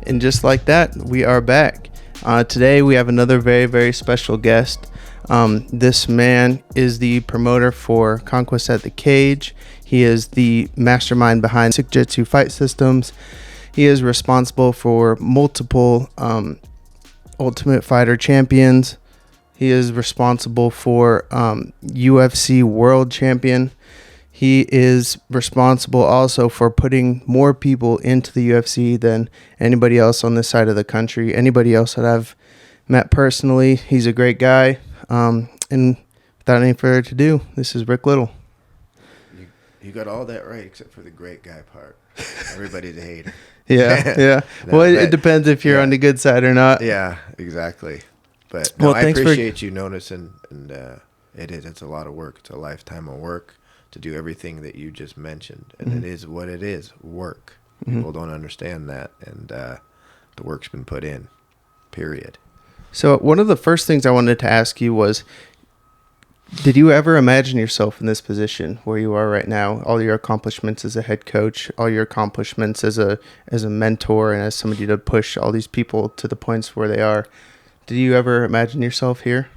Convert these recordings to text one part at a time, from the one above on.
And just like that, we are back. Today we have another very, very special guest. This man is the promoter for Conquest at the Cage. He is the mastermind behind Jitsu Fight Systems. He is responsible for multiple Ultimate Fighter champions. He is responsible for UFC World Champion. He is responsible also for putting more people into the UFC than anybody else on this side of the country, anybody else that I've met personally. He's a great guy. And without any further ado, this is Rick Little. You got all that right except for the great guy part. Everybody's a hater. Yeah. Well, it depends if you're on the good side or not. Yeah, exactly. But no, I appreciate you noticing, and it's a lot of work. It's a lifetime of work to do everything that you just mentioned, and it is what it is, work. People don't understand that, and the work's been put in, period. So one of the first things I wanted to ask you was, did you ever imagine yourself in this position where you are right now? All your accomplishments as a head coach, all your accomplishments as a mentor and as somebody to push all these people to the points where they are. Did you ever imagine yourself here?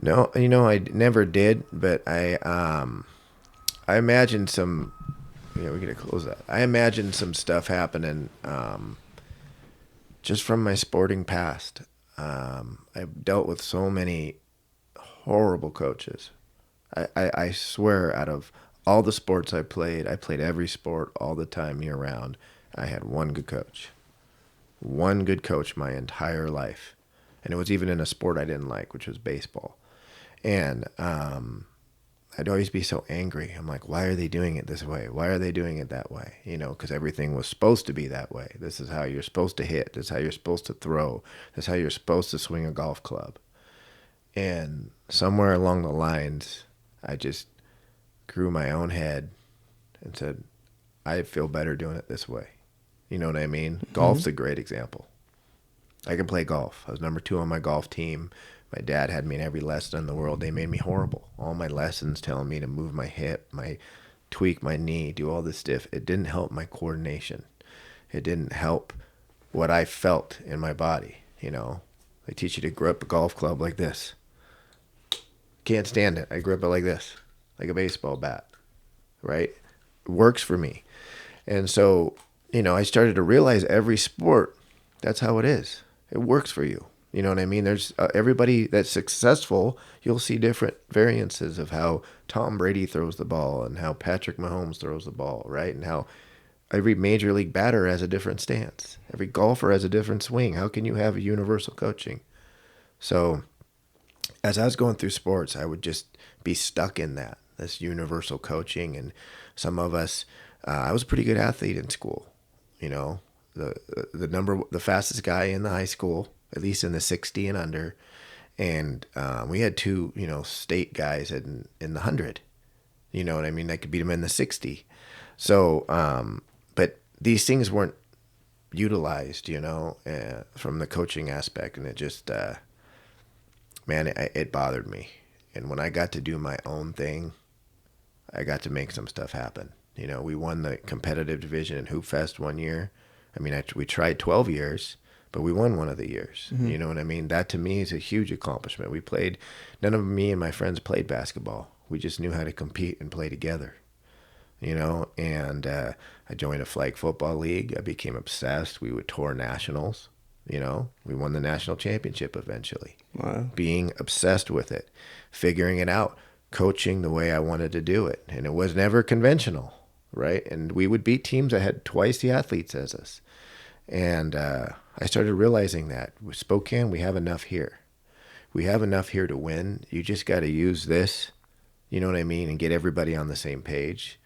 No, I never did, but I imagined some, we gotta close that. I imagined some stuff happening just from my sporting past. I've dealt with so many horrible coaches. I swear, out of all the sports I played every sport all the time, year round. I had one good coach my entire life. And it was even in a sport I didn't like, which was baseball. And I'd always be so angry. I'm like, why are they doing it this way? Why are they doing it that way? Because everything was supposed to be that way. This is how you're supposed to hit. This is how you're supposed to throw. This is how you're supposed to swing a golf club. And somewhere along the lines, I just grew my own head and said, I feel better doing it this way. You know what I mean? Mm-hmm. Golf's a great example. I can play golf. I was number 2 on my golf team. My dad had me in every lesson in the world. They made me horrible. All my lessons telling me to move my hip, tweak my knee, do all this stuff. It didn't help my coordination. It didn't help what I felt in my body. They teach you to grip a golf club like this. Can't stand it. I grip it like this, like a baseball bat, right? It works for me. And so, I started to realize every sport, that's how it is. It works for you. You know what I mean? There's everybody that's successful, you'll see different variances of how Tom Brady throws the ball and how Patrick Mahomes throws the ball, right? And how every major league batter has a different stance. Every golfer has a different swing. How can you have a universal coaching? So as I was going through sports, I would just be stuck in this universal coaching. And some of us, I was a pretty good athlete in school, the fastest guy in the high school, at least in the 60 and under. And we had 2, state guys in the 100. You know what I mean? I could beat them in the 60. So, but these things weren't utilized, from the coaching aspect. And it just, it bothered me. And when I got to do my own thing, I got to make some stuff happen. We won the competitive division in Hoop Fest one year. We tried 12 years, but we won one of the years. Mm-hmm. You know what I mean? That to me is a huge accomplishment. None of me and my friends played basketball. We just knew how to compete and play together, and I joined a flag football league. I became obsessed. We would tour nationals, we won the national championship eventually. Wow. Being obsessed with it, figuring it out, coaching the way I wanted to do it. And it was never conventional, right? And we would beat teams that had twice the athletes as us. And I started realizing that with Spokane, we have enough here. We have enough here to win. You just got to use this, you know what I mean, and get everybody on the same page,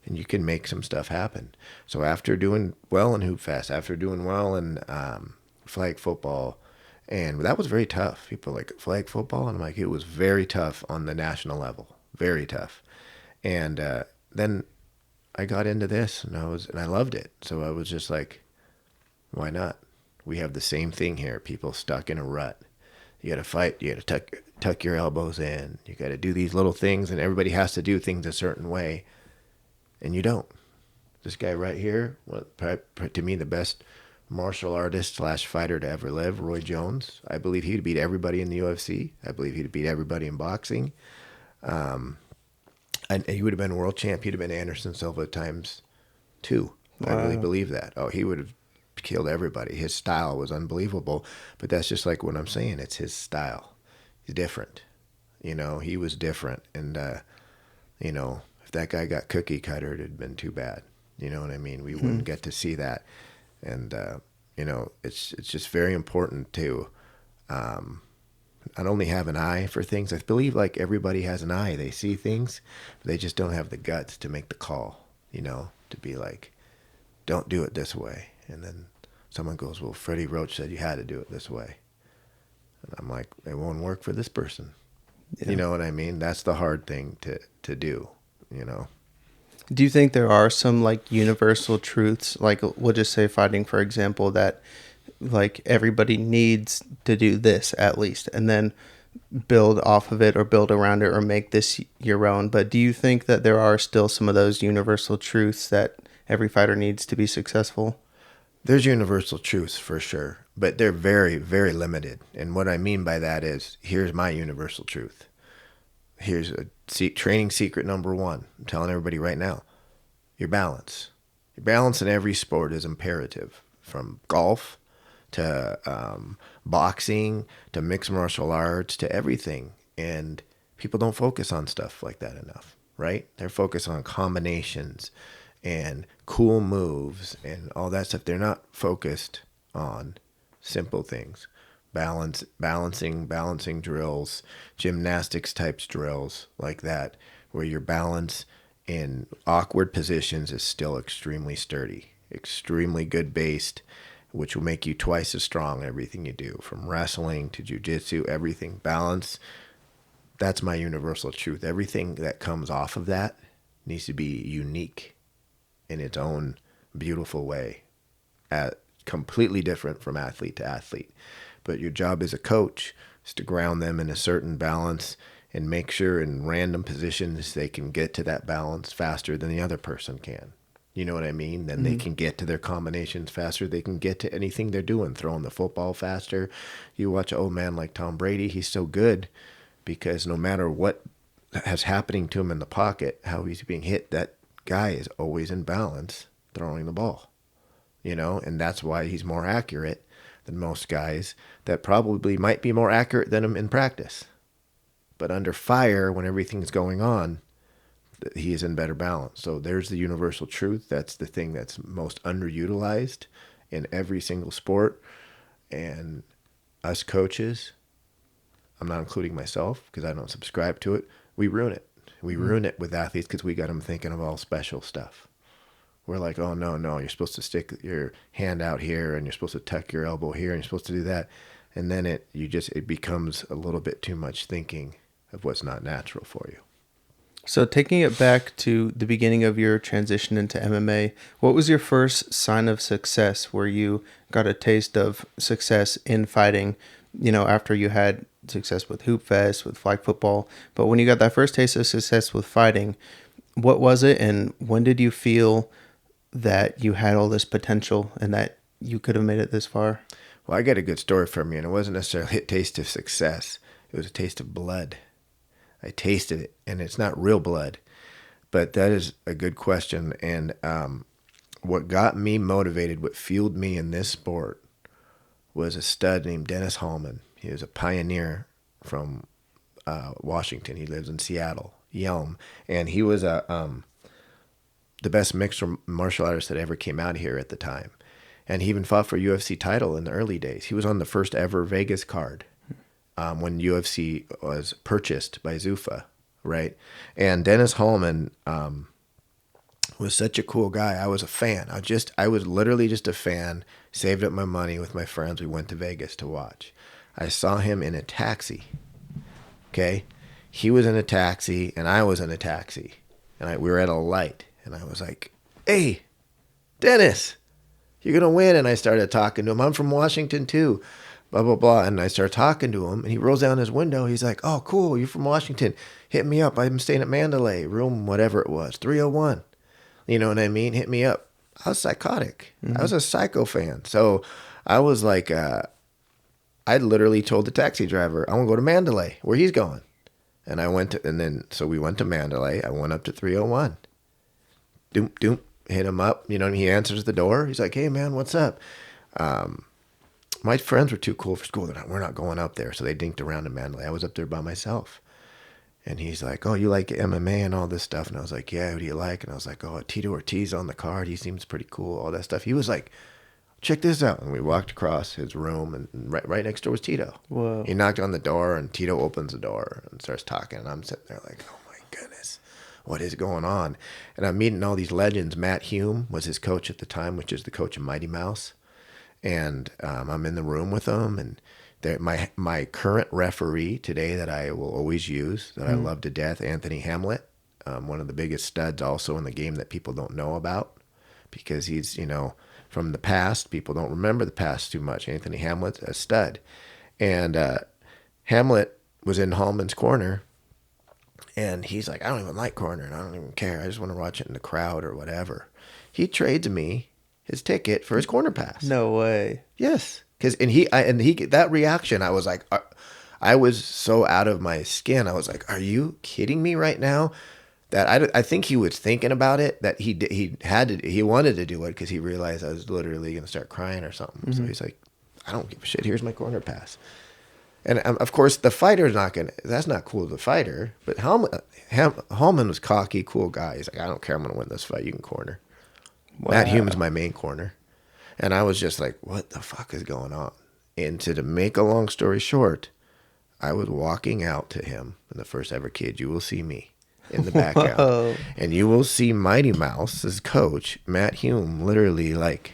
and you can make some stuff happen. So after doing well in Hoop Fest, after doing well in flag football, and that was very tough. People like flag football, and I'm like, it was very tough on the national level, very tough. And then I got into this, and I loved it. So I was just like, why not? We have the same thing here. People stuck in a rut. You got to fight. You got to tuck your elbows in. You got to do these little things, and everybody has to do things a certain way, and you don't. This guy right here, to me, the best martial artist slash fighter to ever live, Roy Jones. I believe he'd beat everybody in the UFC. I believe he'd beat everybody in boxing. And he would have been world champ. He'd have been Anderson Silva times two. I really Wow. believe that. Oh, he would have killed everybody. His style was unbelievable. But that's just like what I'm saying. It's his style. He's different. He was different. And, if that guy got cookie cutter, it'd have been too bad. You know what I mean? We wouldn't get to see that. And, it's just very important to not only have an eye for things. I believe like everybody has an eye. They see things, but they just don't have the guts to make the call, to be like, don't do it this way. And then someone goes, well, Freddie Roach said you had to do it this way. And I'm like, it won't work for this person. Yeah. You know what I mean? That's the hard thing to do, Do you think there are some like universal truths, like we'll just say fighting, for example, that like everybody needs to do this at least, and then build off of it or build around it or make this your own? But do you think that there are still some of those universal truths that every fighter needs to be successful? There's universal truths for sure, but they're very, very limited. And what I mean by that is, here's my universal truth. Here's a training secret number one. I'm telling everybody right now, your balance. Your balance in every sport is imperative, from golf to boxing to mixed martial arts to everything. And people don't focus on stuff like that enough, right? They're focused on combinations and cool moves and all that stuff. They're not focused on simple things. Balancing drills, gymnastics types drills like that, where your balance in awkward positions is still extremely sturdy, extremely good based, which will make you twice as strong in everything you do, from wrestling to jiu-jitsu, everything. Balance, that's my universal truth. Everything that comes off of that needs to be unique in its own beautiful way, completely different from athlete to athlete. But your job as a coach is to ground them in a certain balance and make sure in random positions they can get to that balance faster than the other person can. You know what I mean? Then they can get to their combinations faster. They can get to anything they're doing, throwing the football faster. You watch an old man like Tom Brady, he's so good because no matter what is happening to him in the pocket, how he's being hit, that guy is always in balance throwing the ball. And that's why he's more accurate than most guys that probably might be more accurate than him in practice. But under fire, when everything's going on, he is in better balance. So there's the universal truth. That's the thing that's most underutilized in every single sport. And us coaches, I'm not including myself because I don't subscribe to it, we ruin it. We ruin it with athletes because we got them thinking of all special stuff. We're like, oh, no, you're supposed to stick your hand out here and you're supposed to tuck your elbow here and you're supposed to do that. And then it becomes a little bit too much thinking of what's not natural for you. So taking it back to the beginning of your transition into MMA, what was your first sign of success where you got a taste of success in fighting, after you had success with Hoop Fest, with flag football? But when you got that first taste of success with fighting, what was it, and when did you feel that you had all this potential and that you could have made it this far? Well, I got a good story from you, and it wasn't necessarily a taste of success. It was a taste of blood. I tasted it, and it's not real blood. But that is a good question. And what got me motivated, what fueled me in this sport, was a stud named Dennis Hallman. He was a pioneer from Washington. He lives in Seattle, Yelm. And he was the best mixed martial artist that ever came out here at the time. And he even fought for a UFC title in the early days. He was on the first ever Vegas card when UFC was purchased by Zuffa, right? And Dennis Hallman was such a cool guy. I was a fan. I was literally just a fan, saved up my money with my friends. We went to Vegas to watch. I saw him in a taxi, okay? He was in a taxi, and I was in a taxi. And we were at a light. And I was like, hey, Dennis, you're going to win. And I started talking to him. I'm from Washington too, blah, blah, blah. And I started talking to him and he rolls down his window. He's like, oh, cool. You're from Washington. Hit me up. I'm staying at Mandalay, room whatever it was, 301. You know what I mean? Hit me up. I was psychotic. I was Mm-hmm. a psycho fan. So I was like, I literally told the taxi driver, I want to go to Mandalay, where he's going. And I went to, and then, so we went to Mandalay. I went up to 301. Doom, doom, hit him up. You know, and he answers the door. He's like, hey, man, what's up? My friends were too cool for school. We're not going up there. So they dinked around in Mandalay. I was up there by myself. And he's like, oh, you like MMA and all this stuff? And I was like, yeah, who do you like? And I was like, oh, Tito Ortiz on the card. He seems pretty cool, all that stuff. He was like, check this out. And we walked across his room, and right next door was Tito. Whoa. He knocked on the door, and Tito opens the door and starts talking. And I'm sitting there like, oh, my goodness, what is going on? And I'm meeting all these legends. Matt Hume was his coach at the time, which is the coach of Mighty Mouse. And I'm in the room with him, and my current referee today that I will always use, that I love to death, Anthony Hamlet, one of the biggest studs also in the game that people don't know about, because he's, from the past. People don't remember the past too much. Anthony Hamlet's a stud. And Hamlet was in Hallman's corner, and he's like, I don't even like corner, and I don't even care. I just want to watch it in the crowd or whatever. He trades me his ticket for his corner pass. No way. Yes, because that reaction, I was like, I was so out of my skin. I was like, are you kidding me right now? That I think he was thinking about it. That he wanted to do it because he realized I was literally gonna start crying or something. Mm-hmm. So he's like, I don't give a shit. Here's my corner pass. And of course, the fighter's not gonna. That's not cool to the fighter. But Hallman was cocky, cool guy. He's like, I don't care. I'm gonna win this fight. You can corner. Wow. Matt Hume's my main corner. And I was just like, what the fuck is going on? And to make a long story short, I was walking out to him in the first ever Kid. You will see me in the background. And you will see Mighty Mouse's coach, Matt Hume, literally like,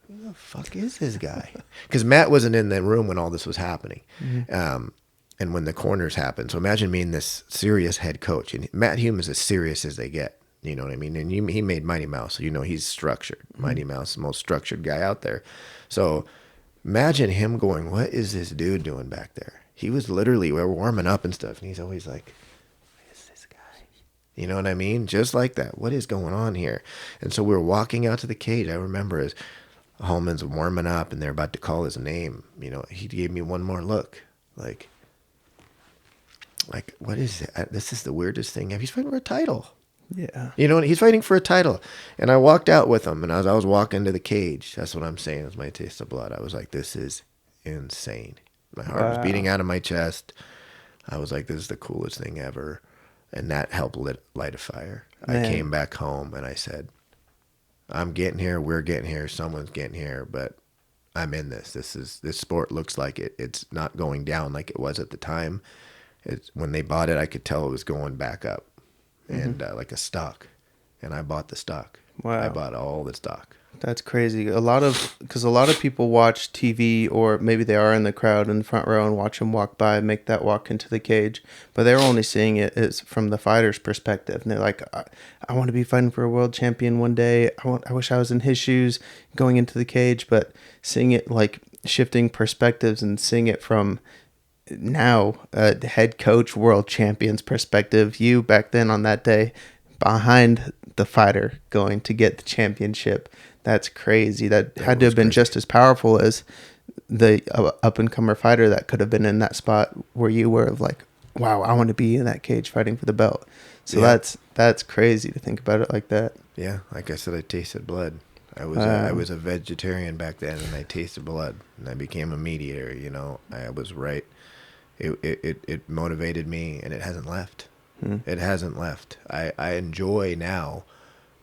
who the fuck is this guy? Because Matt wasn't in the room when all this was happening. Mm-hmm. And when the corners happened. So imagine being this serious head coach. And Matt Hume is as serious as they get. You know what I mean? And he made Mighty Mouse, so he's structured. Mm-hmm. Mighty Mouse, the most structured guy out there. So imagine him going, what is this dude doing back there? He was literally, we were warming up and stuff, and he's always like, what is this guy? You know what I mean? Just like that. What is going on here? And so we were walking out to the cage. I remember as Hallman's warming up, and they're about to call his name. He gave me one more look, like, what is it? This is the weirdest thing. He's fighting for a title. Yeah. He's fighting for a title. And I walked out with him, and as I was walking to the cage, that's what I'm saying is my taste of blood. I was like, this is insane. My heart was beating out of my chest. I was like, this is the coolest thing ever. And that helped light a fire. Man. I came back home, and I said, I'm getting here, we're getting here, someone's getting here, but I'm in this. This sport looks like it's not going down like it was at the time. When they bought it, I could tell it was going back up. And like a stock, and I bought the stock. Wow! I bought all the stock. That's crazy. Because a lot of people watch TV, or maybe they are in the crowd in the front row and watch him walk by, make that walk into the cage, but they're only seeing it is from the fighter's perspective, and they're like, I want to be fighting for a world champion one day. I wish I was in his shoes going into the cage, but seeing it like shifting perspectives and seeing it from now the head coach world champion's perspective, you back then on that day behind the fighter going to get the championship, that's crazy. That had to have been crazy. Just as powerful as the up and comer fighter that could have been in that spot where you were, of like, wow, I want to be in that cage fighting for the belt. So that's crazy to think about it like that. Yeah, like I said, I tasted blood. I was a vegetarian back then, and I tasted blood, and I became a meat eater. I was right. It motivated me, and it hasn't left. It hasn't left. I enjoy now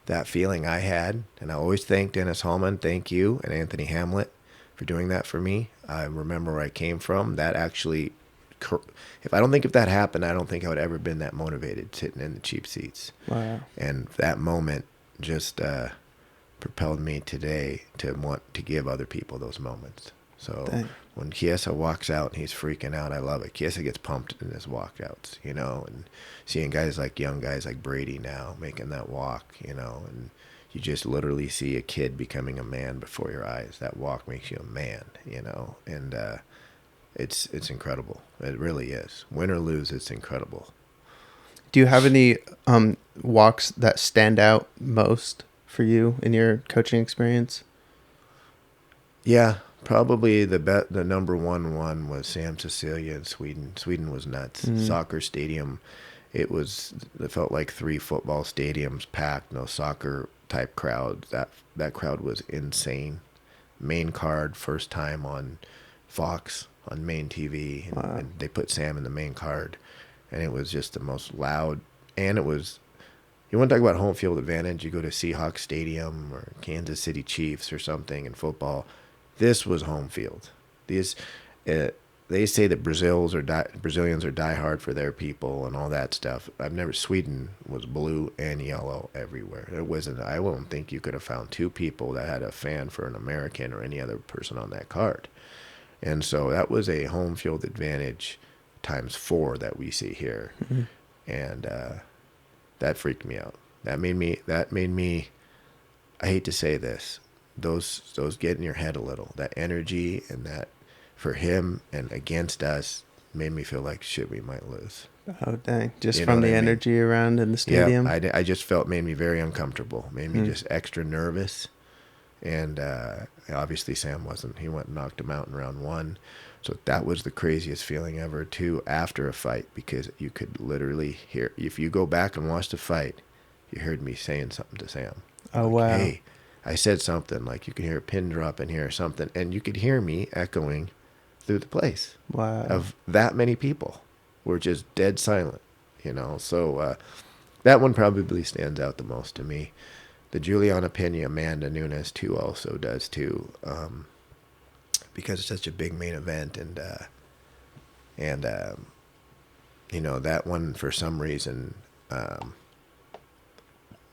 that feeling I had, and I always thank Dennis Hallman, thank you, and Anthony Hamlet for doing that for me. I remember where I came from. That actually, if that happened, I don't think I would ever been that motivated sitting in the cheap seats. Wow. And that moment just propelled me today to want to give other people those moments. So Dang. When Chiesa walks out and he's freaking out, I love it. Chiesa gets pumped in his walkouts, and seeing young guys like Brady now making that walk, and you just literally see a kid becoming a man before your eyes. That walk makes you a man, and it's incredible. It really is. Win or lose, it's incredible. Do you have any walks that stand out most? for you in your coaching experience? Yeah, probably the number one was Sam Cecilia in Sweden. Sweden was nuts. Soccer stadium. It felt like 3 football stadiums packed, no soccer type crowds. That crowd was insane. Main card, first time on Fox on main TV, and they put Sam in the main card, and it was just the most loud. And it was, you want to talk about home field advantage? You go to Seahawks Stadium or Kansas City Chiefs or something in football. This was home field. These, they say that Brazilians are diehard for their people and all that stuff. Sweden was blue and yellow everywhere. It wasn't. I won't think you could have found 2 people that had a fan for an American or any other person on that card. And so that was a home field advantage times 4 that we see here, and that freaked me out. That made me. I hate to say this. Those get in your head a little. That energy and that for him and against us made me feel like shit, we might lose. Oh dang! Just from the energy around in the stadium. Yeah, I just made me very uncomfortable. Made me just extra nervous. And obviously Sam wasn't. He went and knocked him out in round 1. So that was the craziest feeling ever too after a fight, because you could literally hear, if you go back and watch the fight, you heard me saying something to Sam. Oh, wow. Hey, I said something, like you could hear a pin drop in here or something, and you could hear me echoing through the place. Wow. Of that many people were just dead silent, So that one probably stands out the most to me. The Juliana Pena, Amanda Nunes too also does too, because it's such a big main event, and that one for some reason, I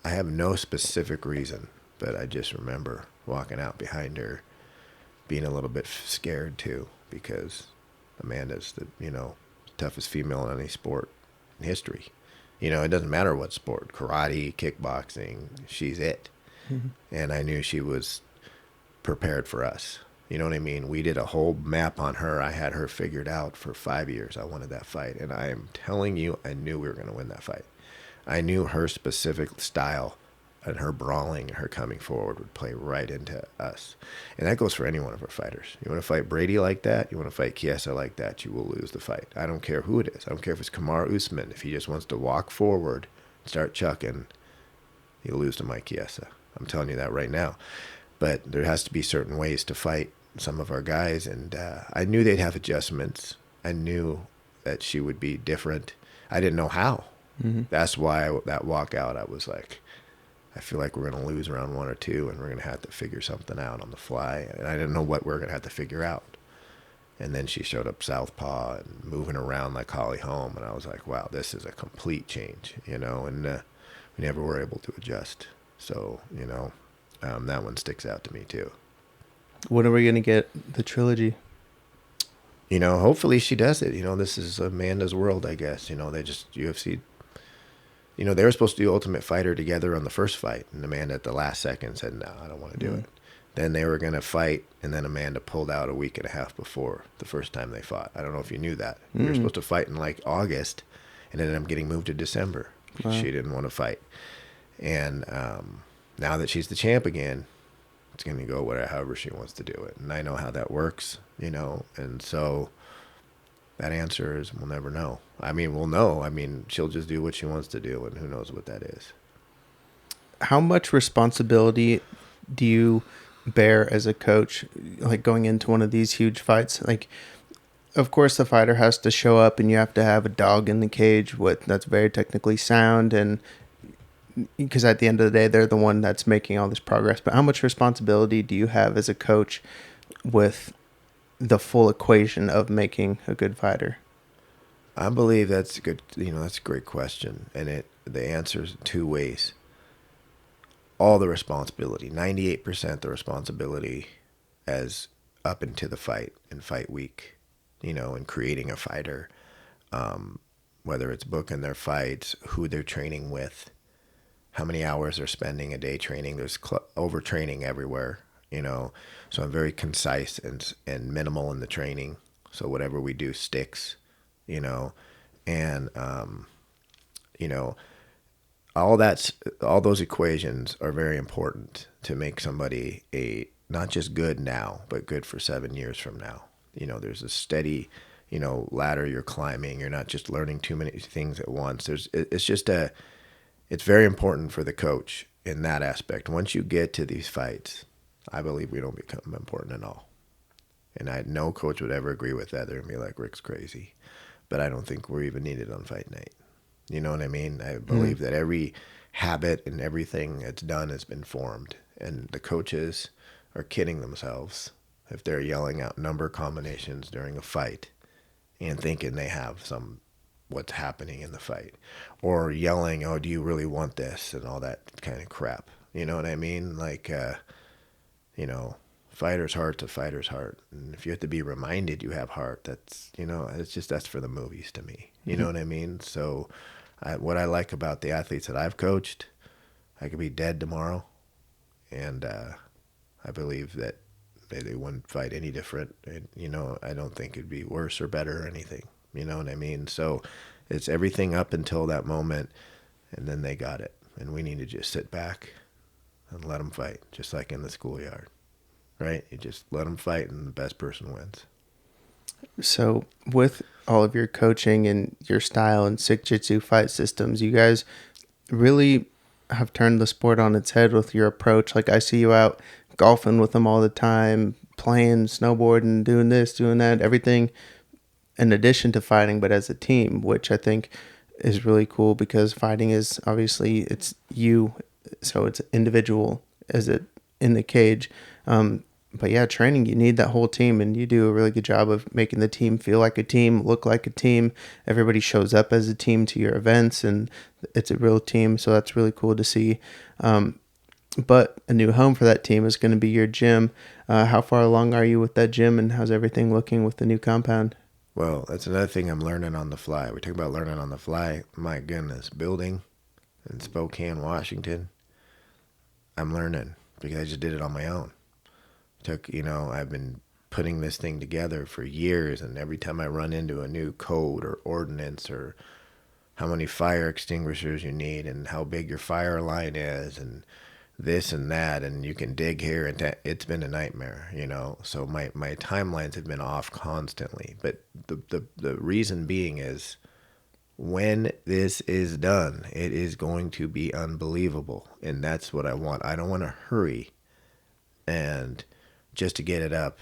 have no specific reason, but I just remember walking out behind her, being a little bit scared too, because Amanda's the toughest female in any sport in history. It doesn't matter what sport, karate, kickboxing, she's it. And I knew she was prepared for us. You know what I mean? We did a whole map on her. I had her figured out for 5 years. I wanted that fight. And I am telling you, I knew we were going to win that fight. I knew her specific style and her brawling and her coming forward would play right into us. And that goes for any one of our fighters. You want to fight Brady like that? You want to fight Chiesa like that? You will lose the fight. I don't care who it is. I don't care if it's Kamaru Usman. If he just wants to walk forward and start chucking, he'll lose to Mike Chiesa. I'm telling you that right now. But there has to be certain ways to fight some of our guys. And I knew they'd have adjustments. I knew that she would be different. I didn't know how. That's why that walkout, I was like, I feel like we're going to lose round 1 or 2, and we're going to have to figure something out on the fly. And I didn't know what we were going to have to figure out. And then she showed up southpaw and moving around like Holly Holm. And I was like, wow, this is a complete change, and we never were able to adjust. So, that one sticks out to me too. When are we going to get the trilogy? Hopefully she does it. This is Amanda's world, I guess. They just, UFC, they were supposed to do Ultimate Fighter together on the first fight, and Amanda at the last second said, no, I don't want to do it. Then they were going to fight, and then Amanda pulled out a week and a half before the first time they fought. I don't know if you knew that. We were supposed to fight in like August, and ended up getting moved to December. Wow. She didn't want to fight. And now that she's the champ again, it's going to go however she wants to do it. And I know how that works, and so that answer is we'll never know. I mean, we'll know. I mean, she'll just do what she wants to do, and who knows what that is. How much responsibility do you bear as a coach, like going into one of these huge fights? Like, of course, the fighter has to show up, and you have to have a dog in the cage that's very technically sound, and because at the end of the day, they're the one that's making all this progress. But how much responsibility do you have as a coach with the full equation of making a good fighter? I believe that's good. That's a great question. And the answer is 2 ways. All the responsibility, 98% the responsibility as up into the fight and fight week, and creating a fighter, whether it's booking their fights, who they're training with, how many hours they're spending a day training. There's overtraining everywhere, so I'm very concise and minimal in the training. So whatever we do sticks, and, all those equations are very important to make somebody a not just good now, but good for 7 years from now. There's a steady, ladder you're climbing. You're not just learning too many things at once. It's very important for the coach in that aspect. Once you get to these fights, I believe we don't become important at all. And no coach would ever agree with that. They're going to be like, Rick's crazy. But I don't think we're even needed on fight night. You know what I mean? I believe that every habit and everything that's done has been formed. And the coaches are kidding themselves if they're yelling out number combinations during a fight and thinking they have what's happening in the fight. Or yelling, oh, do you really want this? And all that kind of crap. You know what I mean? Like, fighter's heart's a fighter's heart. And if you have to be reminded you have heart, that's for the movies to me. You know what I mean? So what I like about the athletes that I've coached, I could be dead tomorrow. And I believe that they wouldn't fight any different. And, I don't think it'd be worse or better or anything. You know what I mean? So it's everything up until that moment, and then they got it. And we need to just sit back and let them fight, just like in the schoolyard. Right? You just let them fight, and the best person wins. So with all of your coaching and your style and Sikjitsu fight systems, you guys really have turned the sport on its head with your approach. Like, I see you out golfing with them all the time, playing snowboarding, doing this, doing that, everything in addition to fighting, but as a team, which I think is really cool, because fighting is obviously it's you, so it's individual as it in the cage. But yeah, training, you need that whole team, and you do a really good job of making the team feel like a team, look like a team. Everybody shows up as a team to your events, and it's a real team. So that's really cool to see. But a new home for that team is going to be your gym. How far along are you with that gym, and how's everything looking with the new compound? Well, that's another thing I'm learning on the fly. We talk about learning on the fly. My goodness, building in Spokane, Washington, I'm learning because I just did it on my own. I've been putting this thing together for years, and every time I run into a new code or ordinance or how many fire extinguishers you need and how big your fire line is and this and that, and you can dig here and it's been a nightmare, So my timelines have been off constantly. But the reason being is when this is done, it is going to be unbelievable, and that's what I want. I don't want to hurry and just to get it up,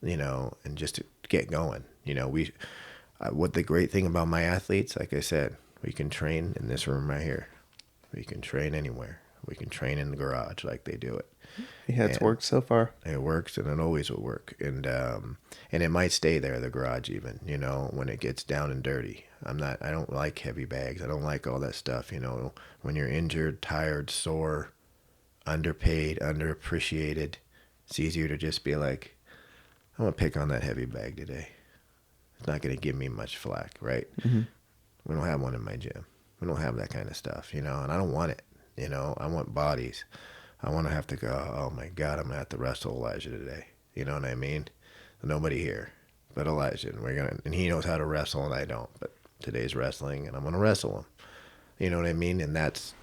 and just to get going. What the great thing about my athletes, like I said, we can train in this room right here. We can train anywhere. We can train in the garage like they do it. Yeah, it's worked so far. It works, and it always will work. And it might stay there, the garage even, when it gets down and dirty. I don't like heavy bags. I don't like all that stuff, when you're injured, tired, sore, underpaid, underappreciated. It's easier to just be like, I'm going to pick on that heavy bag today. It's not going to give me much flack, right? Mm-hmm. We don't have one in my gym. We don't have that kind of stuff, and I don't want it. I want bodies. I want to have to go, oh my God, I'm going to have to wrestle Elijah today. You know what I mean? Nobody here but Elijah. And he knows how to wrestle and I don't. But today's wrestling and I'm going to wrestle him. You know what I mean? And that's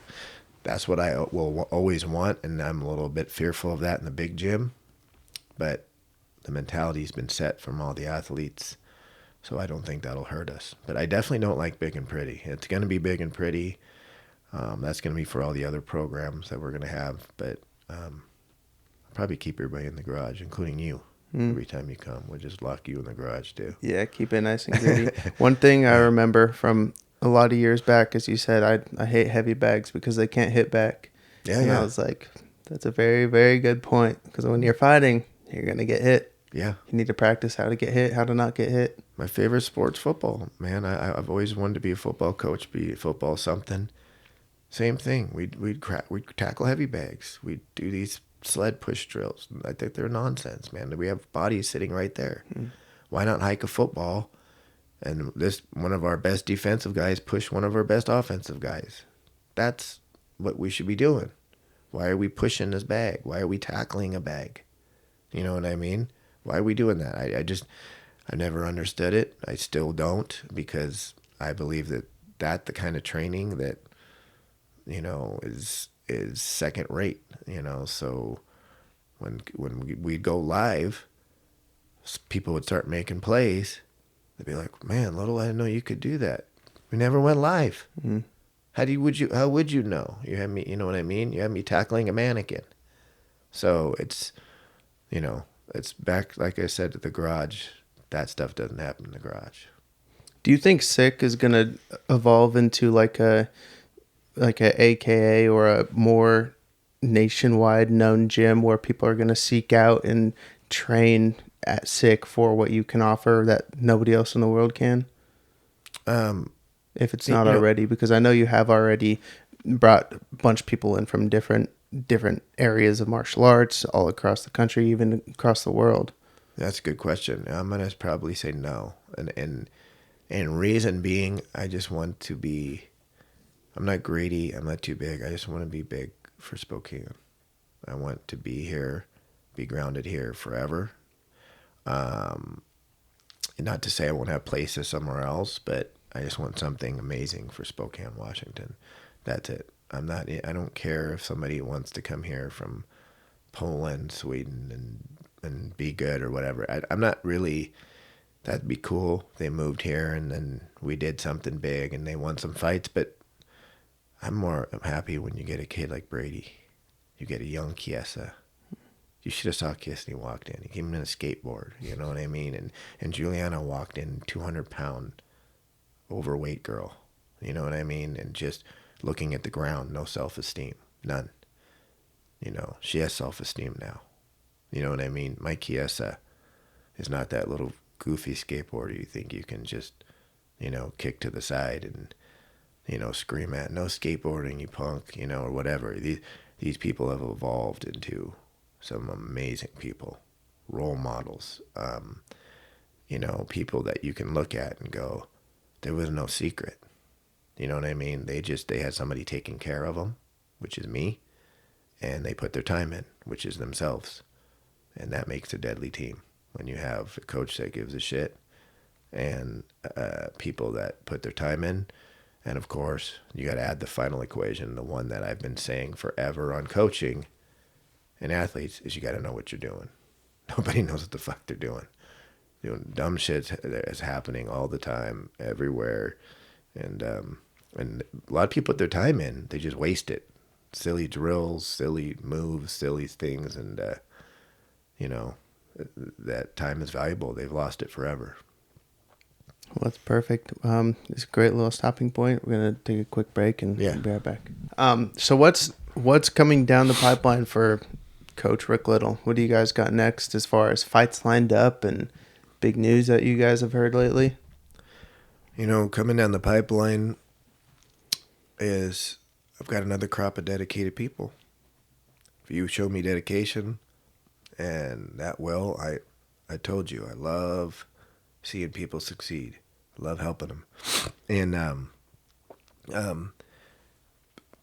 what I will always want. And I'm a little bit fearful of that in the big gym. But the mentality's been set from all the athletes. So I don't think that'll hurt us. But I definitely don't like big and pretty. It's going to be big and pretty. That's going to be for all the other programs that we're going to have. But I'll probably keep everybody in the garage, including you. Every time you come, we'll just lock you in the garage too. Yeah, keep it nice and gritty. One thing I remember from a lot of years back, as you said, I hate heavy bags because they can't hit back. Yeah, and yeah. I was like, that's a very, very good point. Because when you're fighting, you're going to get hit. Yeah. You need to practice how to get hit, how to not get hit. My favorite sport's football, man. I've always wanted to be a football coach, be a football something. Same thing. We'd tackle heavy bags. We'd do these sled push drills. I think they're nonsense, man. We have bodies sitting right there. Why not hike a football and one of our best defensive guys push one of our best offensive guys? That's what we should be doing. Why are we pushing this bag? Why are we tackling a bag? You know what I mean? Why are we doing that? I never understood it. I still don't, because I believe that the kind of training that is second rate. So when we'd go live, people would start making plays. They'd be like, "Man, little, I didn't know you could do that. We never went live. How would you know? You had me, you know what I mean? You had me tackling a mannequin." So it's back, like I said, to the garage. That stuff doesn't happen in the garage. Do you think Sick is gonna evolve into like a AKA or a more nationwide known gym where people are gonna seek out and train at Sick for what you can offer that nobody else in the world can? If it's not already, because I know you have already brought a bunch of people in from different areas of martial arts all across the country, even across the world. That's a good question. I'm gonna probably say no, and reason being, I just want to be. I'm not greedy. I'm not too big. I just want to be big for Spokane. I want to be here, be grounded here forever. Not to say I won't have places somewhere else, but I just want something amazing for Spokane, Washington. That's it. I don't care if somebody wants to come here from Poland, Sweden, and be good or whatever. I'm not really. That'd be cool. They moved here and then we did something big and they won some fights. But I'm happy when you get a kid like Brady. You get a young Chiesa. You should have saw Chiesa when he walked in. He came in a skateboard. You know what I mean? And Juliana walked in 200-pound overweight girl. You know what I mean? And just looking at the ground, no self-esteem, none. She has self-esteem now. You know what I mean? My Chiesa is not that little goofy skateboarder you think you can just, kick to the side and, scream at. No skateboarding, you punk, or whatever. These people have evolved into some amazing people, role models, people that you can look at and go, there was no secret. You know what I mean? They had somebody taking care of them, which is me, and they put their time in, which is themselves. And that makes a deadly team when you have a coach that gives a shit and people that put their time in. And of course, you got to add the final equation, the one that I've been saying forever on coaching and athletes, is you got to know what you're doing. Nobody knows what the fuck they're doing. Dumb shit is happening all the time, everywhere. And a lot of people put their time in. They just waste it. Silly drills, silly moves, silly things. And, that time is valuable. They've lost it forever. Well, that's perfect. It's a great little stopping point. We're going to take a quick break and be right back. So what's coming down the pipeline for Coach Rick Little? What do you guys got next as far as fights lined up and big news that you guys have heard lately? Coming down the pipeline is I've got another crop of dedicated people. If you show me dedication and that will, I told you, I love seeing people succeed. I love helping them. And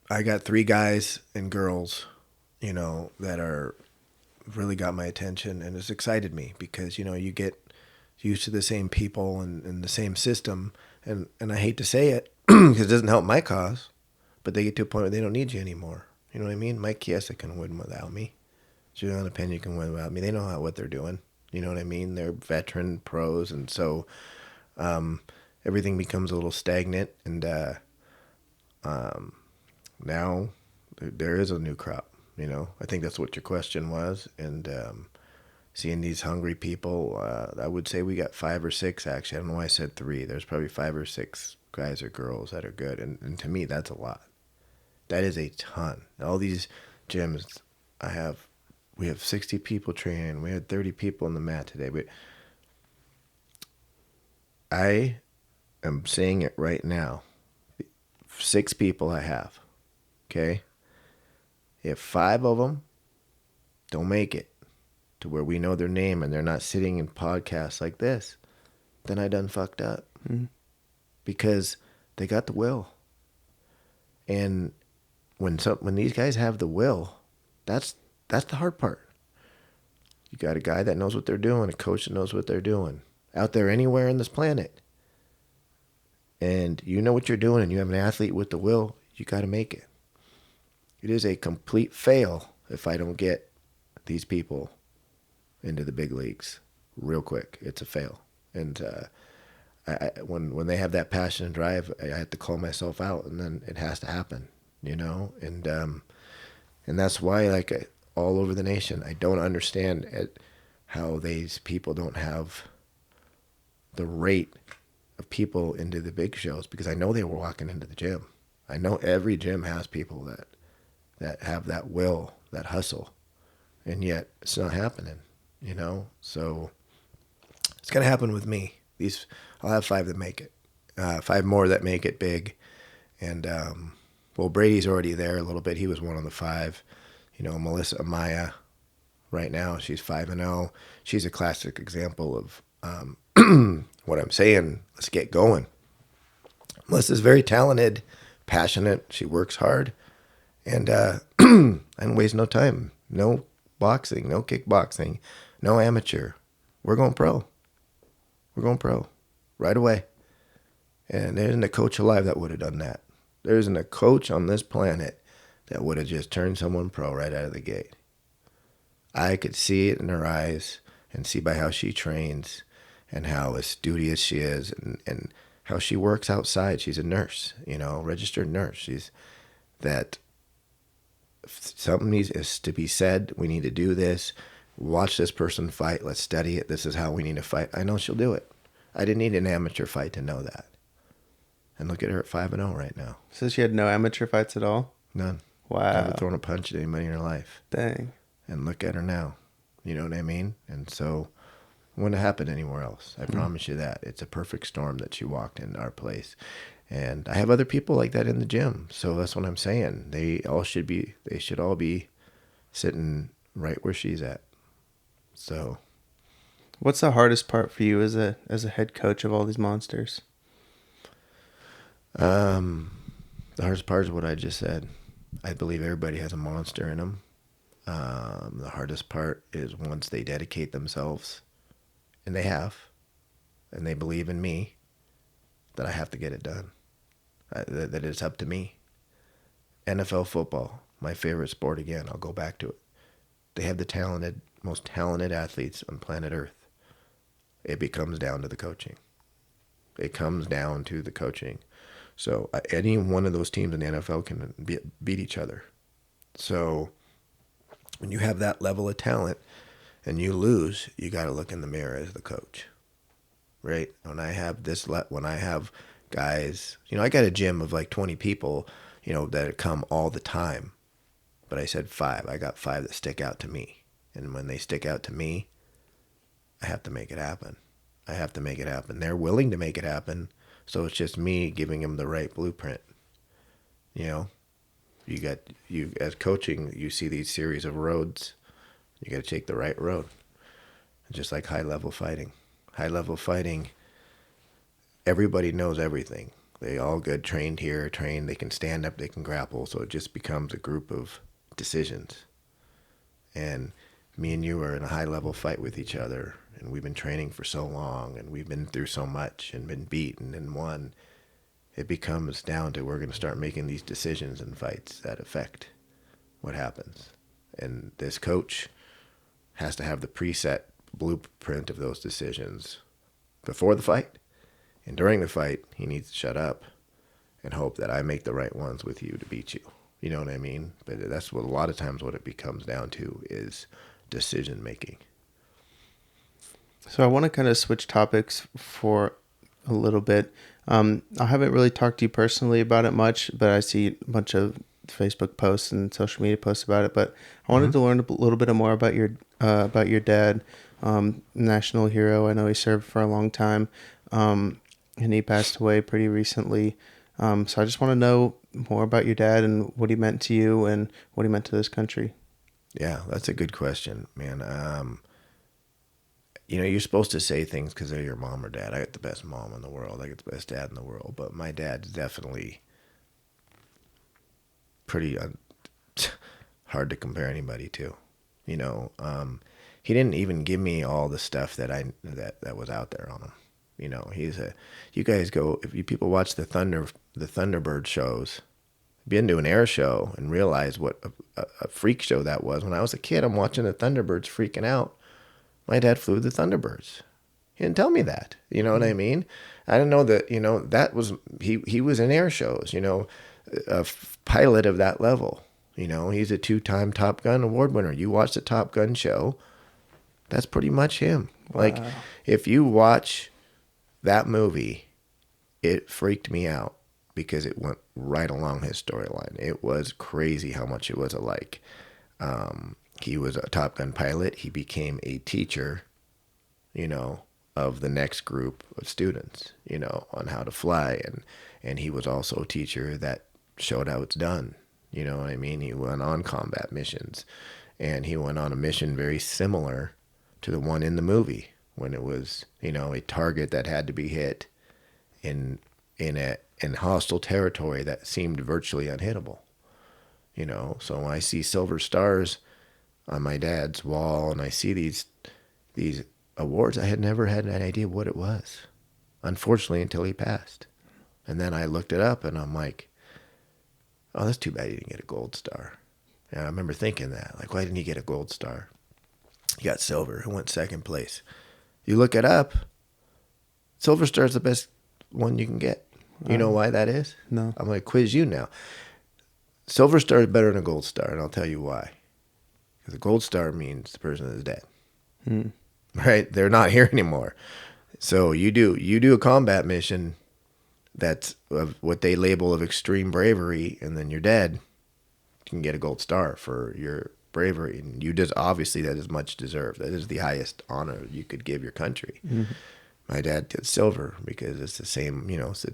I got 3 guys and girls, that are really got my attention, and it's excited me because, you get used to the same people and the same system. And I hate to say it because it doesn't help my cause, but they get to a point where they don't need you anymore. You know what I mean? Mike Chiesa can win without me. Juliana Pena can win without me. They know what they're doing. You know what I mean? They're veteran pros. And so everything becomes a little stagnant. And now there is a new crop. I think that's what your question was. And seeing these hungry people, I would say we got 5 or 6, actually. I don't know why I said 3. There's probably 5 or 6 guys or girls that are good. And to me, that's a lot. That is a ton. All these gyms, we have 60 people training. We had 30 people on the mat today. But I am saying it right now. 6 people I have. Okay? If 5 of them don't make it to where we know their name and they're not sitting in podcasts like this, then I done fucked up. Mm-hmm. Because they got the will. And when these guys have the will, that's the hard part. You got a guy that knows what they're doing, a coach that knows what they're doing, out there anywhere on this planet. And you know what you're doing and you have an athlete with the will, you got to make it. It is a complete fail if I don't get these people into the big leagues real quick. It's a fail. And when they have that passion and drive, I have to call myself out, and then it has to happen, you know. And that's why, like, all over the nation, I don't understand how these people don't have the rate of people into the big shows, because I know they were walking into the gym. I know every gym has people that have that will, that hustle, and yet it's not happening, you know. So it's gonna happen with me. I'll have 5 that make it, 5 more that make it big, and well, Brady's already there a little bit. He was one of the 5. You know, Melissa Amaya, right now she's 5-0. She's a classic example of what I'm saying. Let's get going. Melissa's very talented, passionate. She works hard, and and wastes no time. No boxing, no kickboxing, no amateur. We're going pro. We're going pro right away. And there isn't a coach alive that would have done that. There isn't a coach on this planet that would have just turned someone pro right out of the gate. I could see it in her eyes and see by how she trains and how studious she is, and how she works outside. She's a nurse, you know, registered nurse. She's that something is to be said. We need to do this. Watch this person fight. Let's study it. This is how we need to fight. I know she'll do it. I didn't need an amateur fight to know that. And look at her at 5-0 right now. So she had no amateur fights at all? None. Wow. Never thrown a punch at anybody in her life. Dang. And look at her now. You know what I mean? And so it wouldn't happen anywhere else. I promise you that. It's a perfect storm that she walked in our place. And I have other people like that in the gym. So that's what I'm saying. They should all be sitting right where she's at. So what's the hardest part for you as a head coach of all these monsters? The hardest part is what I just said. I believe everybody has a monster in them. The hardest part is once they dedicate themselves, and they have, and they believe in me, that I have to get it done. That it's up to me. NFL football, my favorite sport again. I'll go back to it. They have the most talented athletes on planet Earth. It becomes down to the coaching. It comes down to the coaching. So any one of those teams in the NFL can beat each other. So when you have that level of talent and you lose, you got to look in the mirror as the coach, right? When I have guys, you know, I got a gym of like 20 people, you know, that come all the time. But I said 5. I got 5 that stick out to me. And when they stick out to me, I have to make it happen. I have to make it happen. They're willing to make it happen. So it's just me giving them the right blueprint. You know, you as coaching, you see these series of roads. You got to take the right road. Just like high level fighting. High level fighting, everybody knows everything. They all get trained here, they can stand up, they can grapple. So it just becomes a group of decisions. And me and you are in a high level fight with each other. And we've been training for so long, and we've been through so much and been beaten and won. It becomes down to we're going to start making these decisions and fights that affect what happens. And this coach has to have the preset blueprint of those decisions before the fight. And during the fight, he needs to shut up and hope that I make the right ones with you to beat you. You know what I mean? But that's what a lot of times what it becomes down to is decision making. So I want to kind of switch topics for a little bit. I haven't really talked to you personally about it much, but I see a bunch of Facebook posts and social media posts about it. But I wanted to learn a little bit more about your dad, national hero. I know he served for a long time, and he passed away pretty recently. So I just want to know more about your dad and what he meant to you and what he meant to this country. Yeah, that's a good question, man. You know, you're supposed to say things because they're your mom or dad. I got the best mom in the world. I got the best dad in the world. But my dad's definitely pretty hard to compare anybody to. You know, he didn't even give me all the stuff that that was out there on him. You know, you guys go, if you people watch the Thunderbird shows, been to an air show and realized what a freak show that was. When I was a kid, I'm watching the Thunderbirds freaking out. My dad flew the Thunderbirds. He didn't tell me that. You know what I mean? I didn't know that, that was, he was in air shows, a pilot of that level. He's a 2-time Top Gun award winner. You watch the Top Gun show, that's pretty much him. Wow. Like, if you watch that movie, it freaked me out because it went right along his storyline. It was crazy how much it was alike. He was a Top Gun pilot. He became a teacher, of the next group of students, on how to fly. And he was also a teacher that showed how it's done. You know what I mean? He went on combat missions, and he went on a mission very similar to the one in the movie when it was, a target that had to be hit in hostile territory that seemed virtually unhittable. So when I see silver stars on my dad's wall and I see these awards, I had never had an idea what it was, unfortunately, until he passed. And then I looked it up and I'm like, oh, that's too bad he didn't get a gold star. And I remember thinking that, like, why didn't he get a gold star? He got silver. He went second place. You look it up, silver star is the best one you can get. You know why that is? No. I'm going to quiz you now. Silver star is better than a gold star, and I'll tell you why. Because a gold star means the person is dead. Right? They're not here anymore. So you do a combat mission that's of what they label of extreme bravery, and then you're dead. You can get a gold star for your bravery, and you just, obviously, that is much deserved. That is the highest honor you could give your country. Mm-hmm. My dad did silver because it's the same, it's a